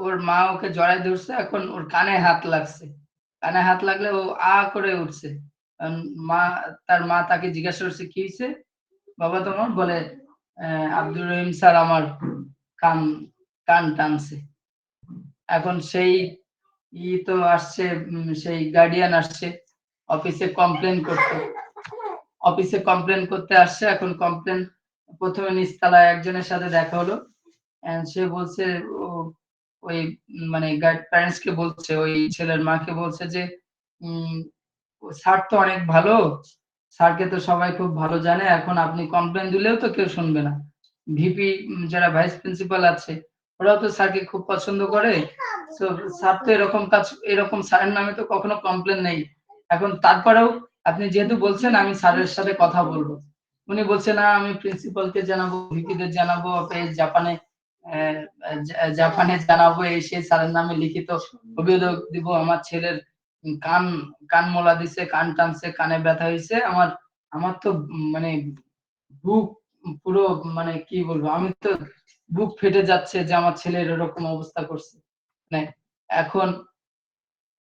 ওর মা ওকে জড়ায় ধরছে, এখন ওর কানে হাত লাগছে। কানে হাত লাগলে ও করে উঠছে। কারণ তার মা তাকে জিজ্ঞাসা করছে কি হয়েছে বাবা তোমার, বলে আব্দুর রহিম স্যার আমার কান কান টানছে। এখন সেই তো আসছে, সেই গার্ডিয়ান আসছে অফিসে কমপ্লেন করতে, আসছে। এখন কমপ্লেন প্রথমে নিচতলায় একজনের সাথে দেখা হলো, সে বলছে ওই মানে প্যারেন্টস কে বলছে, ওই ছেলের মাকে বলছে যে স্যার তো অনেক ভালো, স্যারকে তো সবাই খুব ভালো জানে, এখন আপনি কমপ্লেন দিলেও তো কেউ শুনবে না। ভিপি যারা ভাইস প্রিন্সিপাল আছে ওরাও তো স্যারকে খুব পছন্দ করে। তো স্যার তো এরকম স্যারের নামে তো কখনো কমপ্লেন নেই। এখন তারপরেও আপনি যেহেতু বলছেন আমি স্যারের সাথে কথা বলবো। উনি বলছে না আমি প্রিন্সিপালকে জানাবো, ভিপিদের জানাবো, জাপানে জানাবো, এই সেই স্যারের নামে লিখিত অভিযোগ দিব, আমার ছেলের কান কান মোলা দিছে, কান টানছে, কানে ব্যথা হয়েছে। আমার তো মানে বুক পুরো মানে কি বলবো, আমি তো বুক ফেটে যাচ্ছে যে আমার ছেলের এরকম অবস্থা করছে। মানে এখন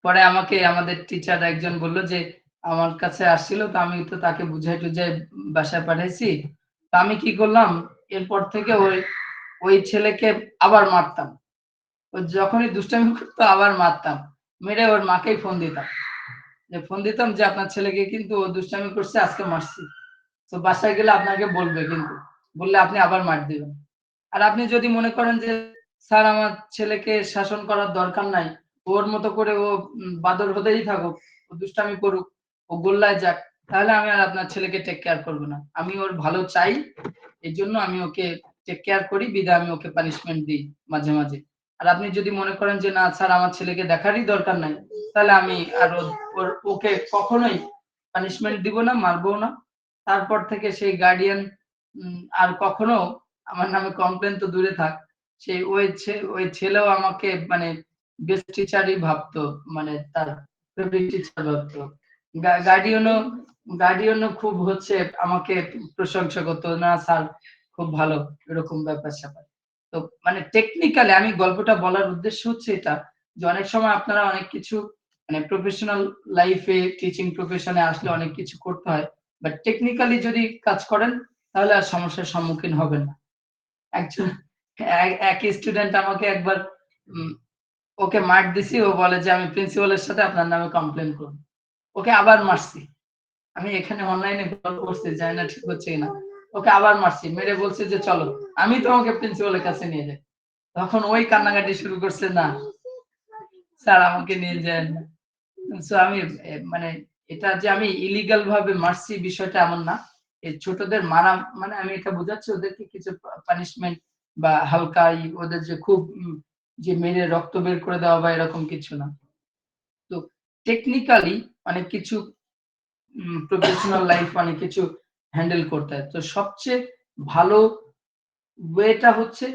পরে আমাকে আমাদের টিচার একজন বললো যে আমার কাছে আসছিল, তো আমি তো তাকে বুঝাই টুঝাই বাসায় পাঠাইছি। তো আমি কি করলাম, এরপর থেকে ওই ছেলেকে আবার মারতাম। ও যখনই দুষ্টামি করতো আবার মারতাম, মেরে ওর মাকেই ফোন দিতাম, যে আপনার ছেলেকে কিন্তু ও দুষ্টামি করছে, আজকে মারছি। তো বাসায় গেলে আপনাকে বলবে, কিন্তু বললে আপনি আবার মার দিবেন। আর আপনি যদি মনে করেন যে স্যার আমার ছেলেকে শাসন করার দরকার নাই, ওর মতো করে ও বাদর হতেই থাকুক, ও দুষ্টামি করুক, ও গোল্লায় যাক, তাহলে আমি আর আপনার ছেলেকে টেক কেয়ার করবো না। আমি ওর ভালো চাই, এই জন্য আমি ওকে টেক কেয়ার করি, বিধায় আমি ওকে পানিশমেন্ট দিই মাঝে মাঝে। আর আপনি যদি মনে করেন যে না স্যার আমার ছেলেকে দেখারই দরকার নাই, তাহলে আমি আর ওকে কখনোই পানিশমেন্ট দিব না, মারবো না। তারপর থেকে সেই গার্ডিয়ান আর কখনো আমার নামে কমপ্লেন তো দূরে থাক, সেই ওই ছেলেও আমাকে মানে বেস্ট টিচারই ভাবতো, মানে তার ফেভারিট টিচার ভাবতো। গার্ডিয়ানও খুব হচ্ছে আমাকে প্রশংসা করতো, না স্যার খুব ভালো, এরকম ব্যাপার স্যাপার। তো মানে টেকনিক্যালি আমি গল্পটা বলার উদ্দেশ্য হচ্ছে এটা, যে অনেক সময় আপনারা অনেক কিছু মানে প্রফেশনাল লাইফে, টিচিং প্রফেশনে আসলে অনেক কিছু করতে হয়, বাট টেকনিক্যালি যদি কাজ করেন তাহলে আর সমস্যার সম্মুখীন হবেন না। একজন এক স্টুডেন্ট আমাকে একবার ওকে মার দিছি, ও বলে যে আমি প্রিন্সিপালের সাথে আপনার নামে কমপ্লেন করব। ওকে আবার মারছি, আমি এখানে অনলাইনে কল করছি, জানি না ঠিক হচ্ছে কিনা। ওকে আবার মারছি, মেরে বলছে যে চলো আমি তোমাকে প্রিন্সিপালের কাছে নিয়ে যাই। তখন ওই কান্নাকাটি শুরু করছে, না স্যার আমাকে নিয়ে যায় না। সো আমি মানে এটা যে আমি ইলিগাল ভাবে মারছি বিষয়টা এমন না। এই ছোটদের মারা মানে আমি এটা বোঝাচ্ছি ওদেরকে কিছু পানিশমেন্ট বা হালকা ওদের যে খুব যে মেরে রক্ত বের করে দেওয়া বা এরকম কিছু না। তো টেকনিক্যালি অনেক কিছু প্রফেশনাল লাইফ অনেক কিছু হ্যান্ডেল করতে হয়। তো সবচেয়ে ভালো ওয়েটা হচ্ছে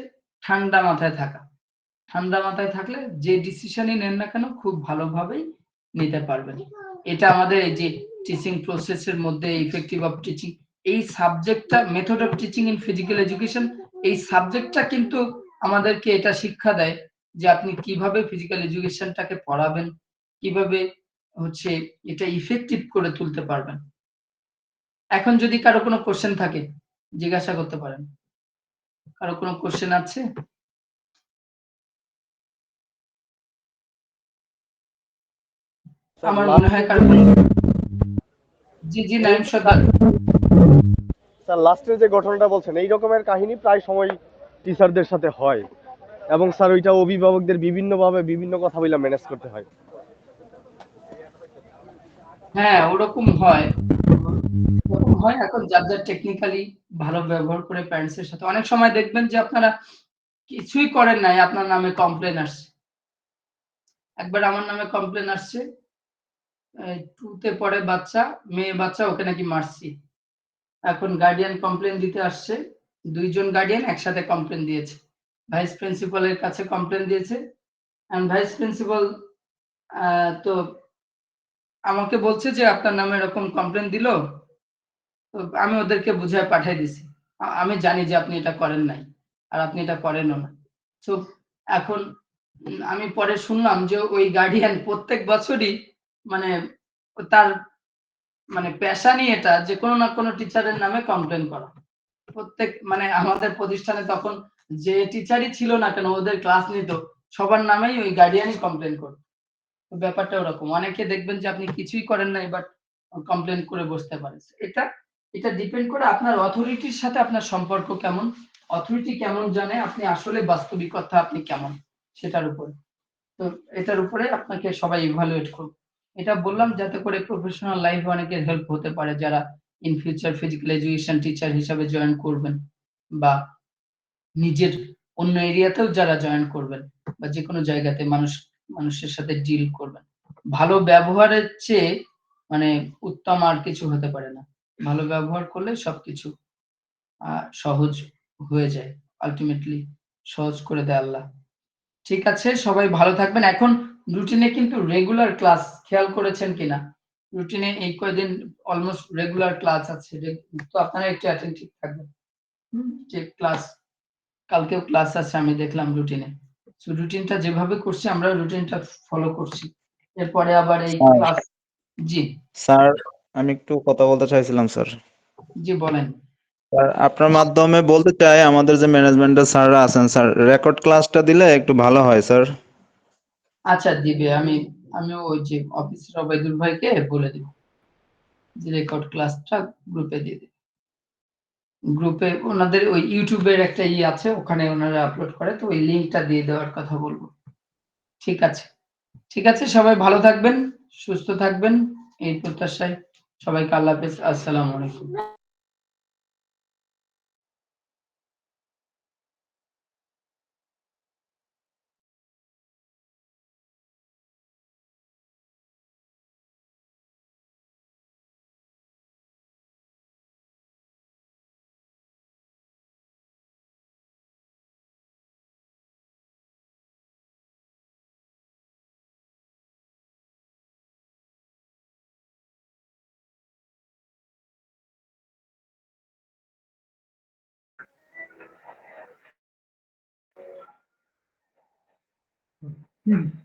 ঠান্ডা মাথায় থাকা। ঠান্ডা মাথায় থাকলে যে ডিসিশনই নেন না কেন খুব ভালোভাবেই নিতে পারবেন। এটা আমাদের এই যে টিচিং প্রসেসের মধ্যে ইফেক্টিভ অফ টিচিং, এই সাবজেক্টটা method of teaching in physical education, এই সাবজেক্টটা কিন্তু আমাদেরকে এটা শিক্ষা দেয় যে আপনি কিভাবে ফিজিক্যাল এডুকেশনটাকে পড়াবেন, কিভাবে হচ্ছে এটা ইফেক্টিভ করে তুলতে পারবেন। এখন যদি কারো কোনো কোশ্চেন থাকে জিজ্ঞাসা করতে পারেন। কারো কোনো কোশ্চেন আছে? স্যার আমার মনে লাস্টে হয় কারো জি জি নাইম সর্দার। স্যার লাস্টের যে ঘটনাটা বলছেন এই রকমের কাহিনী প্রায় সময় টিচারদের সাথে হয়, এবং স্যার ওইটা অভিভাবকদের বিভিন্নভাবে বিভিন্ন কথা বলে ম্যানেজ করতে হয়। হ্যাঁ ওরকম হয়, ওরকম হয়। এখন যার যার টেকনিক্যালি ভালো ব্যবহার করে প্যারেন্টস এর সাথে, অনেক সময় দেখবেন যে আপনারা কিছুই করেন নাই, আপনার নামে কমপ্লেন আসছে। একবার আমার নামে কমপ্লেন আসছে, 2 তে পড়ে বাচ্চা, মেয়ে বাচ্চা, ওকে নাকি মারছি। এখন গার্ডিয়ান কমপ্লেইন দিতে আসছে। 2 জন গার্ডিয়ান একসাথে কমপ্লেইন দিয়েছে। ভাইস প্রিন্সিপালের কাছে কমপ্লেইন দিয়েছে। ভাইস প্রিন্সিপাল তো আমাকে বলছে যে আপনার নামে এরকম কমপ্লেইন দিল। তো আমি ওদেরকে বুঝায় পাঠায় দিছি। আমি জানি যে আপনি এটা করেন নাই। আর আপনি এটা করেনও না। তো এখন আমি পরে শুনলাম যে ওই গার্ডিয়ান প্রত্যেক বছরই মানে তার মানে পেশানি এটা যে কোনো না কোনো টিচারের নামে কমপ্লেইন করা। প্রত্যেক মানে আমাদের প্রতিষ্ঠানে তখন যে টিচারই ছিল না কেন ওদের ক্লাস নিত, সবার নামেই ওই গার্ডিয়ানই কমপ্লেইন করত। তো ব্যাপারটা ওরকম। অনেকে দেখবেন যে আপনি কিছুই করেন নাই বাট কমপ্লেইন করে বসতে পারে। এটা ডিপেন্ড করে আপনার অথরিটির সাথে আপনার সম্পর্ক কেমন, অথরিটি কেমন জানে আপনি আসলে বাস্তবিকতা আপনি কেমন সেটার উপরে। তো এটার উপরে আপনাকে সবাই ইভালুয়েট করবে। এটা বললাম যাতে করে প্রফেশনাল লাইফে অনেকের হেল্প হতে পারে যারা in future physical education teacher হিসাবে জয়েন করবেন বা নিজের অন্য এরিয়াতেও যারা জয়েন করবেন বা যেকোনো জায়গাতে মানুষের সাথে ডিল করবেন। ভালো ব্যবহারের চেয়ে মানে উত্তম আর কিছু হতে পারে না। ভালো ব্যবহার করলে সবকিছু সহজ হয়ে যায়। আল্টিমেটলি সহজ করে দেয় আল্লাহ। ঠিক আছে, সবাই ভালো থাকবেন। এখন রুটিনে কিন্তু রেগুলার ক্লাস খেয়াল করেছেন কিনা? রুটিনে এই কয়দিন অলমোস্ট রেগুলার ক্লাস আছে। তো আপনারা একটু অ্যাটেনটিভ থাকবেন। যে ক্লাস কালকেও ক্লাস আছে আমি দেখলাম রুটিনে। সো রুটিনটা যেভাবে করছি আমরা রুটিনটা ফলো করছি। এরপরে আবার এই স্যার ক্লাস। জি, স্যার আমি একটু কথা বলতে চাইছিলাম স্যার। জি বলেন। স্যার আপনার মাধ্যমে বলতে চাই আমাদের যে ম্যানেজমেন্টের স্যাররা আছেন স্যার রেকর্ড ক্লাসটা দিলে একটু ভালো হয় স্যার। আচ্ছা দিবে, আমি ওই যে অফিসের ওবায়দুল ভাইকে বলে দিব যে রেকর্ড ক্লাসটা গ্রুপে দিয়ে দিবে। গ্রুপে ওনাদের ওই ইউটিউবের একটা আছে ওখানে ওনারা আপলোড করে, তো ওই লিংকটা দিয়ে দেওয়ার কথা বলবো। ঠিক আছে, ঠিক আছে, সবাই ভালো থাকবেন, সুস্থ থাকবেন এই প্রত্যাশায়। সবাইকে আল্লাহ হাফেজ, আসসালামু আলাইকুম। হুম।